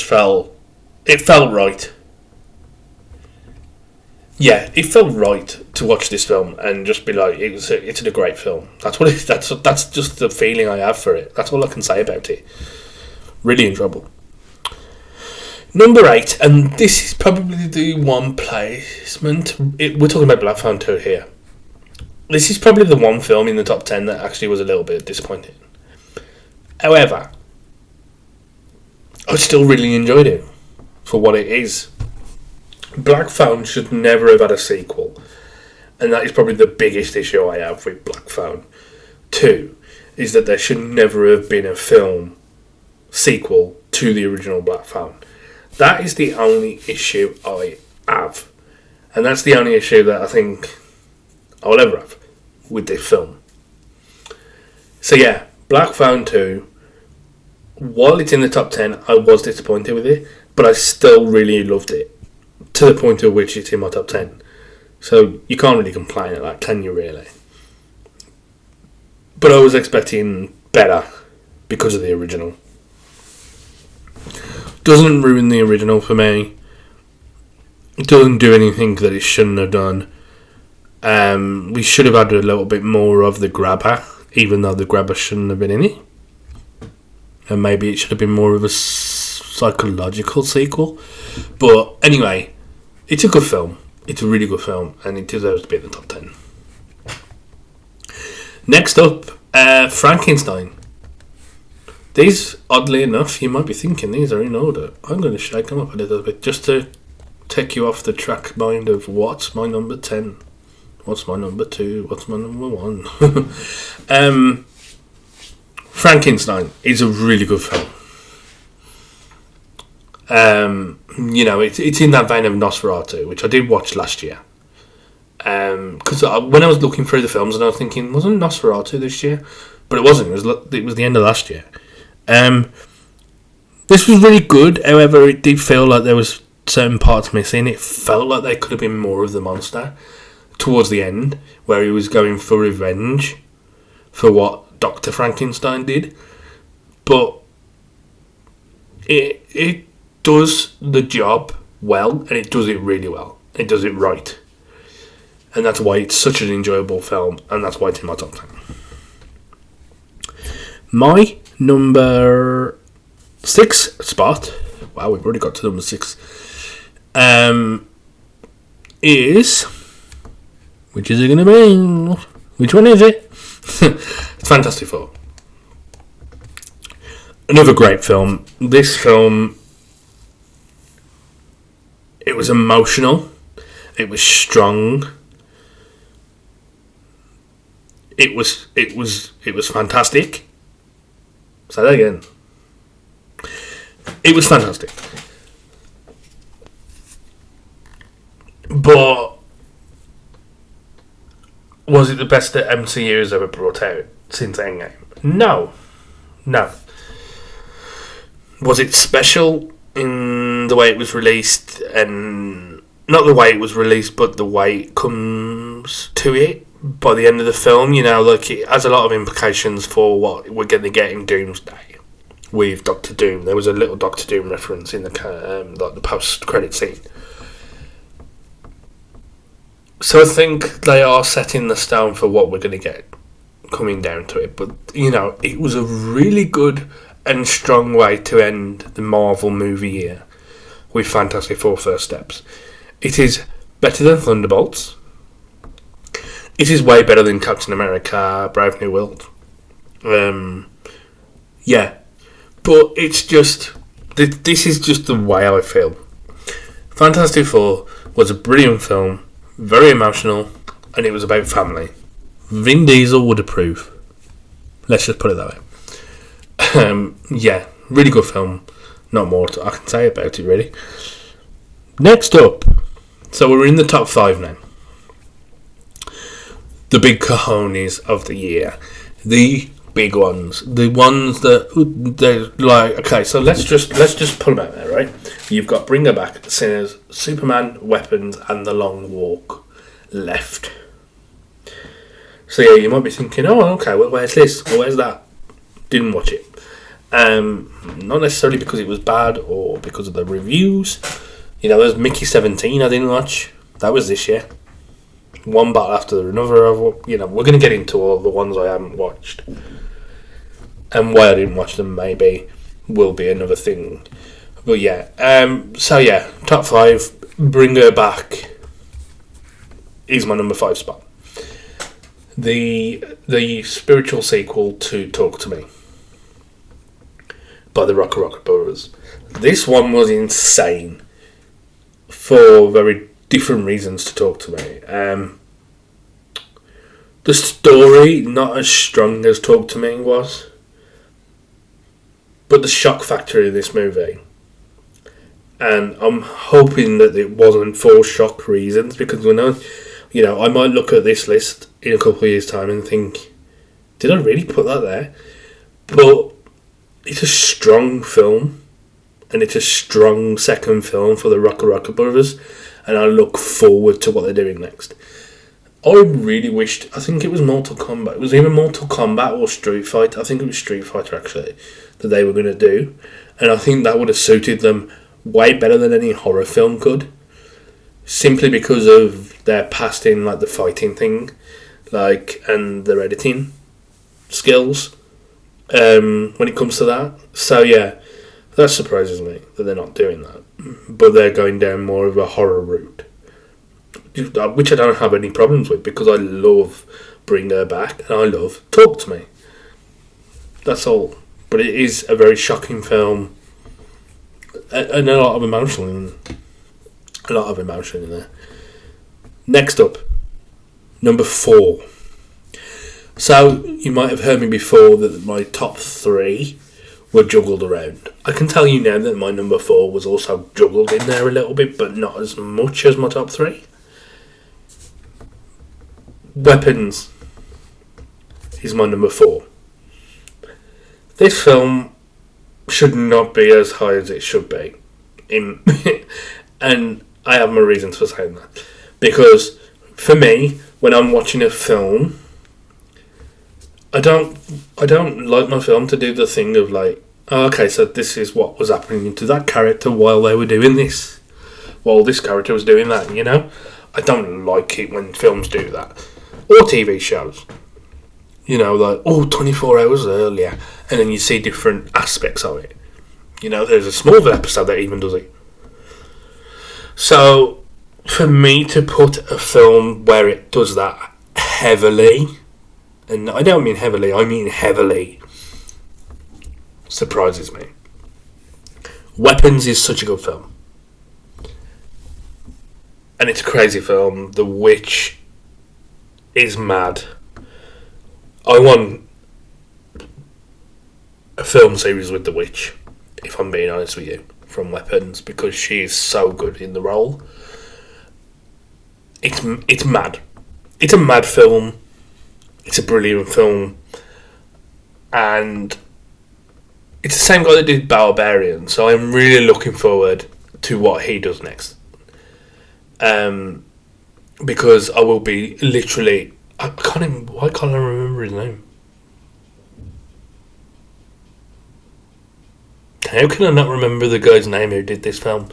felt right. Yeah, it felt right to watch this film and just be like, it's a great film. That's what that's just the feeling I have for it. That's all I can say about it. Really enjoyable. Number 8, and this is probably the one placement. We're talking about Black Phone 2 here. This is probably the one film in the top 10 that actually was a little bit disappointing. However, I still really enjoyed it for what it is. Black Phone should never have had a sequel, and that is probably the biggest issue I have with Black Phone 2, is that there should never have been a film sequel to the original Black Phone. That is the only issue I have, and that's the only issue that I think I'll ever have with this film. So yeah, Black Phone 2, while it's in the top 10, I was disappointed with it, but I still really loved it, to the point at which it's in my top 10. So you can't really complain at that, can you really? But I was expecting better because of the original. Doesn't ruin the original for me. It doesn't do anything that it shouldn't have done. We should have had a little bit more of the grabber, even though the grabber shouldn't have been in it. And maybe it should have been more of a psychological sequel. But anyway, it's a good film. It's a really good film, and it deserves to be in the top 10. Next up, Frankenstein. These, oddly enough, you might be thinking these are in order. I'm going to shake them up a little bit just to take you off the track mind of what's my number 10, what's my number 2, what's my number 1. Frankenstein is a really good film. It's in that vein of Nosferatu, which I did watch last year. Because when I was looking through the films, and I was thinking, wasn't Nosferatu this year? But it wasn't. It was the end of last year. This was really good. However, it did feel like there was certain parts missing. It felt like there could have been more of the monster towards the end, where he was going for revenge for what Dr. Frankenstein did. But it does the job well, and it does it really well. It does it right. And that's why it's such an enjoyable film, and that's why it's in my top 10. My number 6 spot. Wow, we've already got to number 6. Is, which is it going to be? Which one is it? It's Fantastic Four. Another great film. This film, it was emotional. It was strong. It was fantastic. Say that again. It was fantastic. But was it the best that MCU has ever brought out since Endgame? No. Was it special in the way it was released, and not the way it was released, but the way it comes to it by the end of the film? You know, like, it has a lot of implications for what we're going to get in Doomsday with Doctor Doom. There was a little Doctor Doom reference in the post-credit scene. So I think they are setting the stone for what we're going to get coming down to it. But, you know, it was a really good and strong way to end the Marvel movie year with Fantastic Four First Steps. It is better than Thunderbolts. It is way better than Captain America Brave New World. Yeah. But it's just, this is just the way I feel. Fantastic Four was a brilliant film, very emotional, and it was about family. Vin Diesel would approve. Let's just put it that way. Yeah, really good film. Not more I can say about it, really. Next up, so we're in the top 5 now. The big cojones of the year. The big ones. The ones that they're like, okay, so let's just put them out there, right? You've got Bring Her Back, Sinners, Superman, Weapons, and The Long Walk left. So yeah, you might be thinking, oh, okay, well, where's this? Well, where's that? Didn't watch it. Not necessarily because it was bad or because of the reviews. You know, there's Mickey 17 I didn't watch. That was this year. One battle after another. You know, we're going to get into all the ones I haven't watched. And why I didn't watch them maybe will be another thing. But yeah. So yeah, top 5. Bring Her Back is my number 5 spot. The spiritual sequel to Talk to Me by the Rocker Brothers. This one was insane for very different reasons to Talk to Me. The story, not as strong as Talk to Me was, but the shock factor in this movie. And I'm hoping that it wasn't for shock reasons, because we know, you know, I might look at this list in a couple of years' time and think, did I really put that there? But it's a strong film, and it's a strong second film for the Rocker Brothers, and I look forward to what they're doing next. I really wished, I think it was Mortal Kombat. It was either Mortal Kombat or Street Fighter. I think it was Street Fighter, actually, that they were going to do. And I think that would have suited them way better than any horror film could. Simply because of their past in, like, the fighting thing, like, and their editing skills, when it comes to that. So, yeah, that surprises me that they're not doing that. But they're going down more of a horror route, which I don't have any problems with, because I love Bring Her Back and I love Talk to Me. That's all. But it is a very shocking film, and a lot of emotion in there. Next up, number 4. So you might have heard me before that my top 3 were juggled around. I can tell you now that my number 4 was also juggled in there a little bit, but not as much as my top 3. Weapons is my number 4. This film should not be as high as it should be. And I have my reasons for saying that. Because, for me, when I'm watching a film, I don't like my film to do the thing of like, oh, okay, so this is what was happening to that character while they were doing this, while this character was doing that, you know? I don't like it when films do that. Or TV shows. like, 24 hours earlier, and then you see different aspects of it. There's a Smallville episode that even does it. So, for me to put a film where it does that heavily, and I don't mean heavily, I mean heavily, surprises me. Weapons is such a good film. And it's a crazy film. The Witch is mad. I want a film series with The Witch, if I'm being honest with you, from Weapons, because she is so good in the role. It's mad. It's a mad film. It's a brilliant film. And it's the same guy that did Barbarian, so I'm really looking forward to what he does next. Because I will be literally... why can't I remember his name? How can I not remember the guy's name who did this film?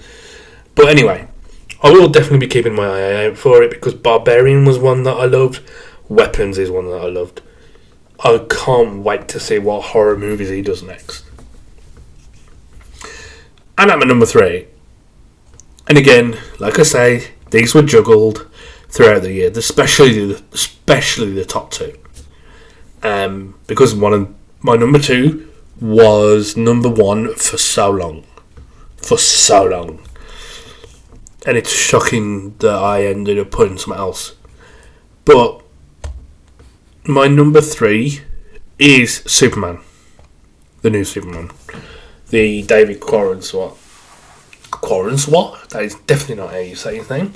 But anyway, I will definitely be keeping my eye out for it, because Barbarian was one that I loved. Weapons is one that I loved. I can't wait to see what horror movies he does next. And at my number 3. And again, like I say, these were juggled throughout the year, especially the top 2. Because one of my number 2 was number 1 for so long. And it's shocking that I ended up putting something else. But my number 3 is Superman. The new Superman. The David Corenswet. Corenswet? That is definitely not how you say his name.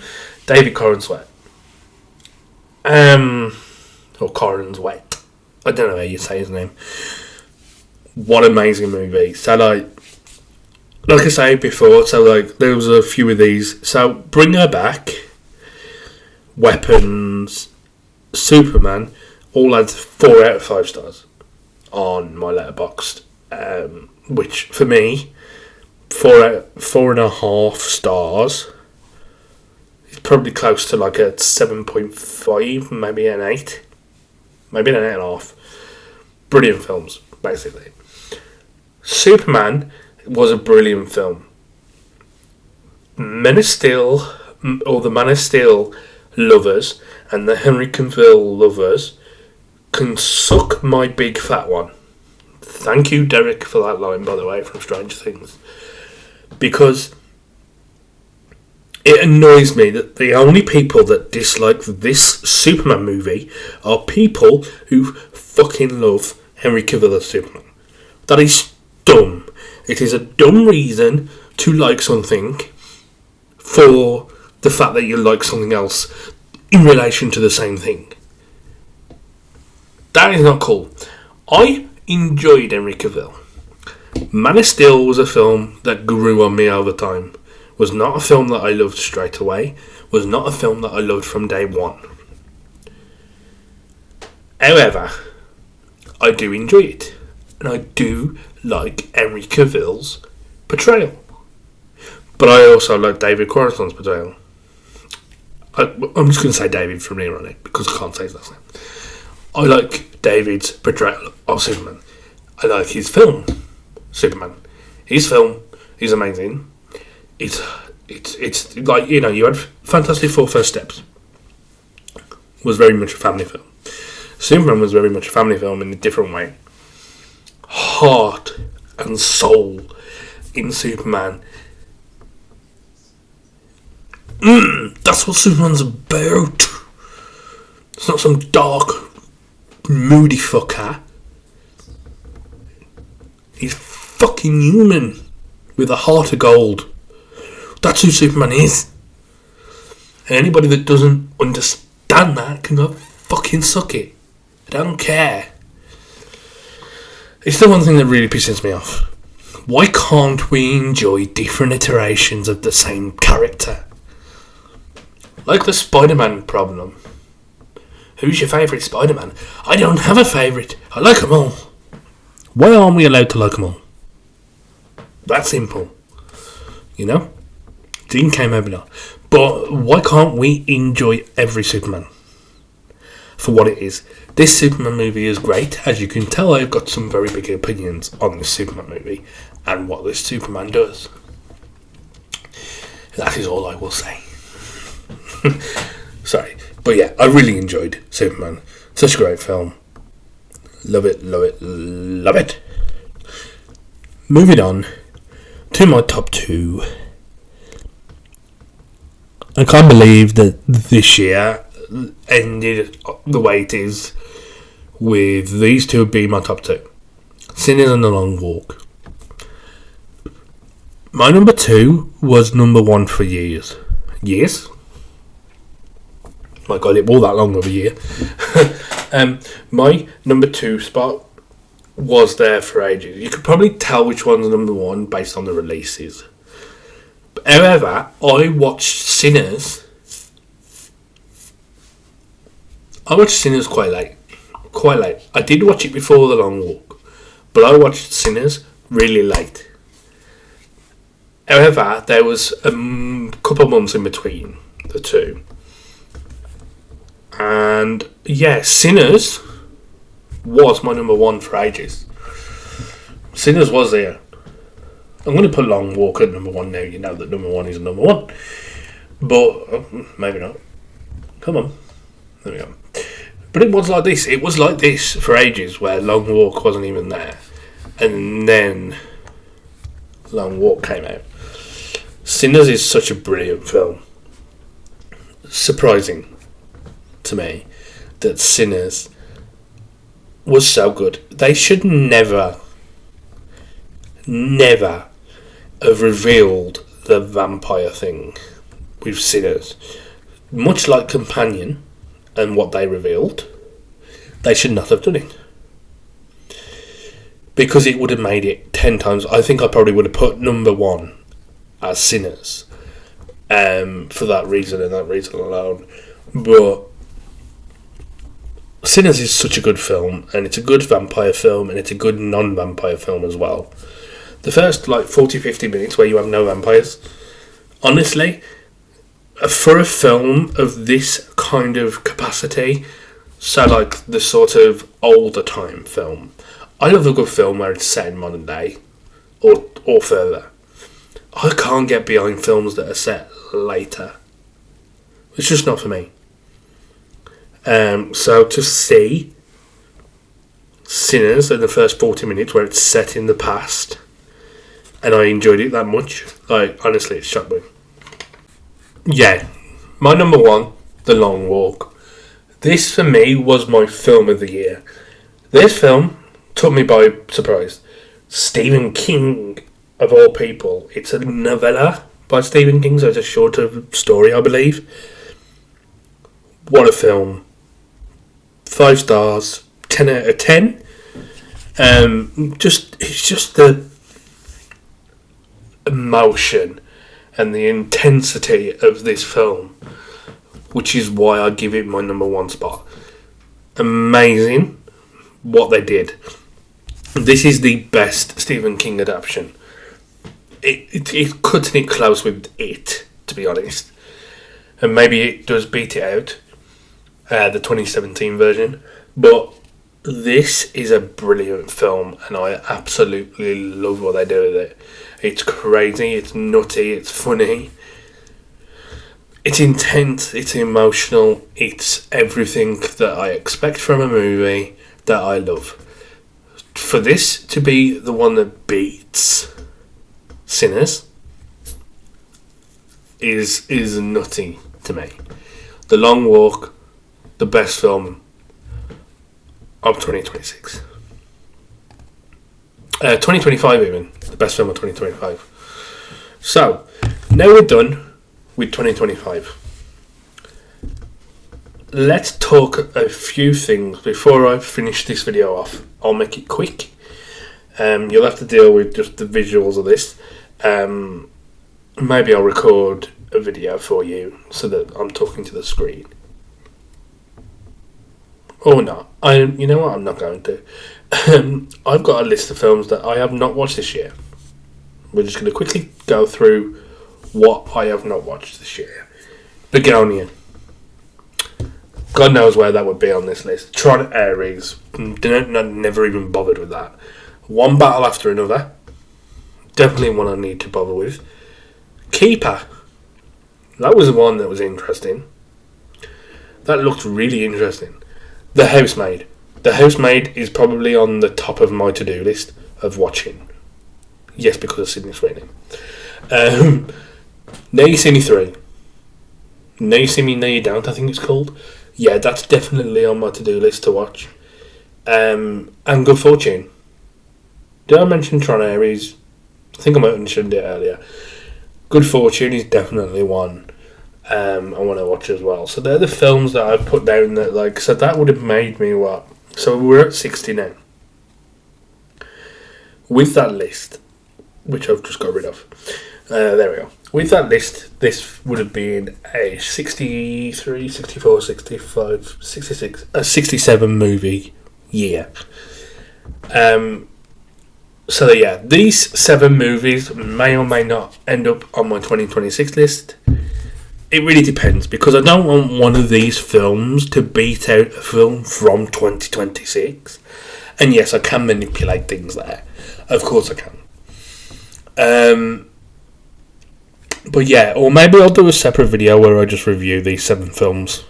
David Corenswet. Or Corenswet. I don't know how you say his name. What amazing movie. So like I said before, there was a few of these. So Bring Her Back, Weapons, Superman, all had 4 out of 5 stars on my Letterboxd. Which for me, 4.5 stars is probably close to like a 7.5, maybe an 8, maybe an 8.5. Brilliant films, basically. Superman was a brilliant film. Men of Steel, or the Man of Steel lovers and the Henry Cavill lovers can suck my big fat one. Thank you, Derek, for that line, by the way, from Stranger Things. Because it annoys me that the only people that dislike this Superman movie are people who fucking love Henry Cavill as Superman. That is dumb. It is a dumb reason to like something for the fact that you like something else in relation to the same thing. That is not cool. I enjoyed Henry Cavill. Man of Steel was a film that grew on me over time. Was not a film that I loved straight away. Was not a film that I loved from day one. However, I do enjoy it. And I do like Henry Cavill's portrayal. But I also like David Corenswet's portrayal. I'm just going to say David from here on it, because I can't say his last name. I like David's portrayal of Superman. I like his film, Superman. His film is amazing. It's like, you had Fantastic Four First Steps. Was very much a family film. Superman was very much a family film in a different way. Heart and soul in Superman. That's what Superman's about. It's not some dark, moody fucker. He's fucking human with a heart of gold. That's who Superman is. And anybody that doesn't understand that can go fucking suck it. I don't care. It's the one thing that really pisses me off. Why can't we enjoy different iterations of the same character? Like the Spider-Man problem. Who's your favourite Spider-Man? I don't have a favourite. I like them all. Why aren't we allowed to like them all? That simple. Dean came over now. But why can't we enjoy every Superman? for what it is. This Superman movie is great. As you can tell, I've got some very big opinions on this Superman movie and what this Superman does. That is all I will say. Sorry. But yeah, I really enjoyed Superman. Such a great film. Love it, love it, love it. Moving on to my top 2. I can't believe that this year ended the way it is with these two being my top 2. Sinners and The Long Walk. My number 2 was number 1 for years. Years? My God, it was that long of a year. My number 2 spot was there for ages. You could probably tell which one's number 1 based on the releases. However, I watched Sinners. quite late. Quite late. I did watch it before The Long Walk, but I watched Sinners really late. However, there was a couple of months in between the two. And yeah, Sinners was my number 1 for ages. Sinners was there. I'm going to put Long Walk at number 1 now. You know that number 1 is number 1. But maybe not. Come on. There we go. But it was like this. It was like this for ages, where Long Walk wasn't even there. And then Long Walk came out. Sinners is such a brilliant film. Surprising to me that Sinners was so good. They should never have revealed the vampire thing with Sinners. Much like Companion and what they revealed, they should not have done it. Because it would have made it 10 times. I think I probably would have put number 1 as Sinners for that reason and that reason alone. But Sinners is such a good film, and it's a good vampire film, and it's a good non-vampire film as well. The first 40-50 minutes where you have no vampires, honestly, for a film of this kind of capacity, so like the sort of older time film, I love a good film where it's set in modern day or further. I can't get behind films that are set later. It's just not for me. So to see Sinners in the first 40 minutes where it's set in the past, and I enjoyed it that much, honestly, it shocked me. Yeah, my number 1, The Long Walk. This for me was my film of the year. This film took me by surprise. Stephen King, of all people. It's a novella by Stephen King, so it's a shorter story, I believe. What a film. 5 stars, 10 out of 10. It's just the emotion and the intensity of this film, which is why I give it my number 1 spot. Amazing what they did. This is the best Stephen King adaptation. It cutting it close with it, to be honest. And maybe it does beat it out, the 2017 version. But this is a brilliant film, and I absolutely love what they do with it. It's crazy, it's nutty, it's funny, it's intense, it's emotional, it's everything that I expect from a movie that I love. For this to be the one that beats Sinners is nutty to me. The Long Walk, the best film of 2026. 2025 even, the best film of 2025. So, now we're done with 2025. Let's talk a few things before I finish this video off. I'll make it quick. You'll have to deal with just the visuals of this. Maybe I'll record a video for you so that I'm talking to the screen. Or not. You know what? I'm not going to. I've got a list of films that I have not watched this year. We're just going to quickly go through what I have not watched this year. Begonian. God knows where that would be on this list. Tron Ares, never even bothered with that. One Battle After Another, definitely one I need to bother with. Keeper, that was the one that was interesting. That looked really interesting. The Housemaid. The Housemaid is probably on the top of my to-do list of watching. Yes, because of Sydney Sweeney. Now You See Me 3. Now You See Me, Now You Don't, I think it's called. Yeah, that's definitely on my to-do list to watch. And Good Fortune. Did I mention Tron Ares? I think I might have mentioned it earlier. Good Fortune is definitely one I want to watch as well. So they're the films that I've put down that, like, so that would have made me what? So we're at 60 now. With that list, which I've just got rid of. There we go. With that list, this would have been a 63, 64, 65, 66, a 67 movie year. So yeah, these 7 movies may or may not end up on my 2026 list. It really depends, because I don't want one of these films to beat out a film from 2026. And yes, I can manipulate things there. Of course I can. But yeah, or maybe I'll do a separate video where I just review these 7 films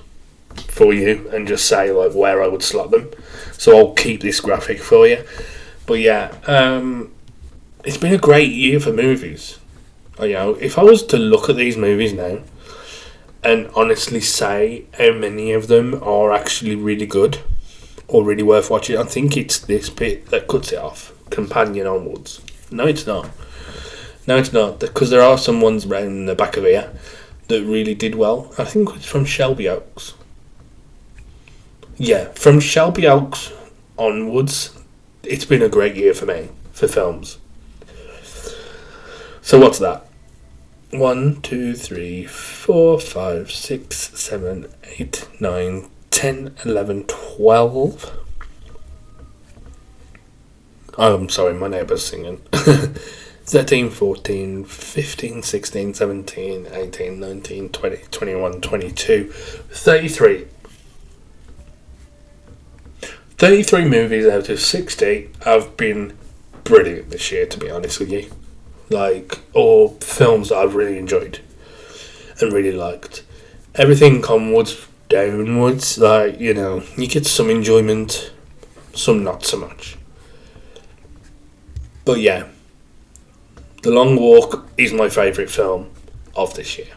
for you and just say like where I would slot them. So I'll keep this graphic for you. But yeah, it's been a great year for movies. You know, if I was to look at these movies now and honestly say how many of them are actually really good or really worth watching, I think it's this bit that cuts it off. Companion onwards. No, it's not. No, it's not. Because there are some ones around the back of here that really did well. I think it's from Shelby Oaks. Yeah, from Shelby Oaks onwards, it's been a great year for me, for films. So what's that? 1, 2, 3, 4, 5, 6, 7, 8, 9, 10, 11, 12. Oh, I'm sorry, my neighbour's singing. 13, 14, 15, 16, 17, 18, 19, 20, 21, 22, 33. 33 movies out of 60 have been brilliant this year, to be honest with you. Like, or films that I've really enjoyed and really liked. Everything onwards, downwards, like, you know, you get some enjoyment, some not so much. But yeah, The Long Walk is my favourite film of this year.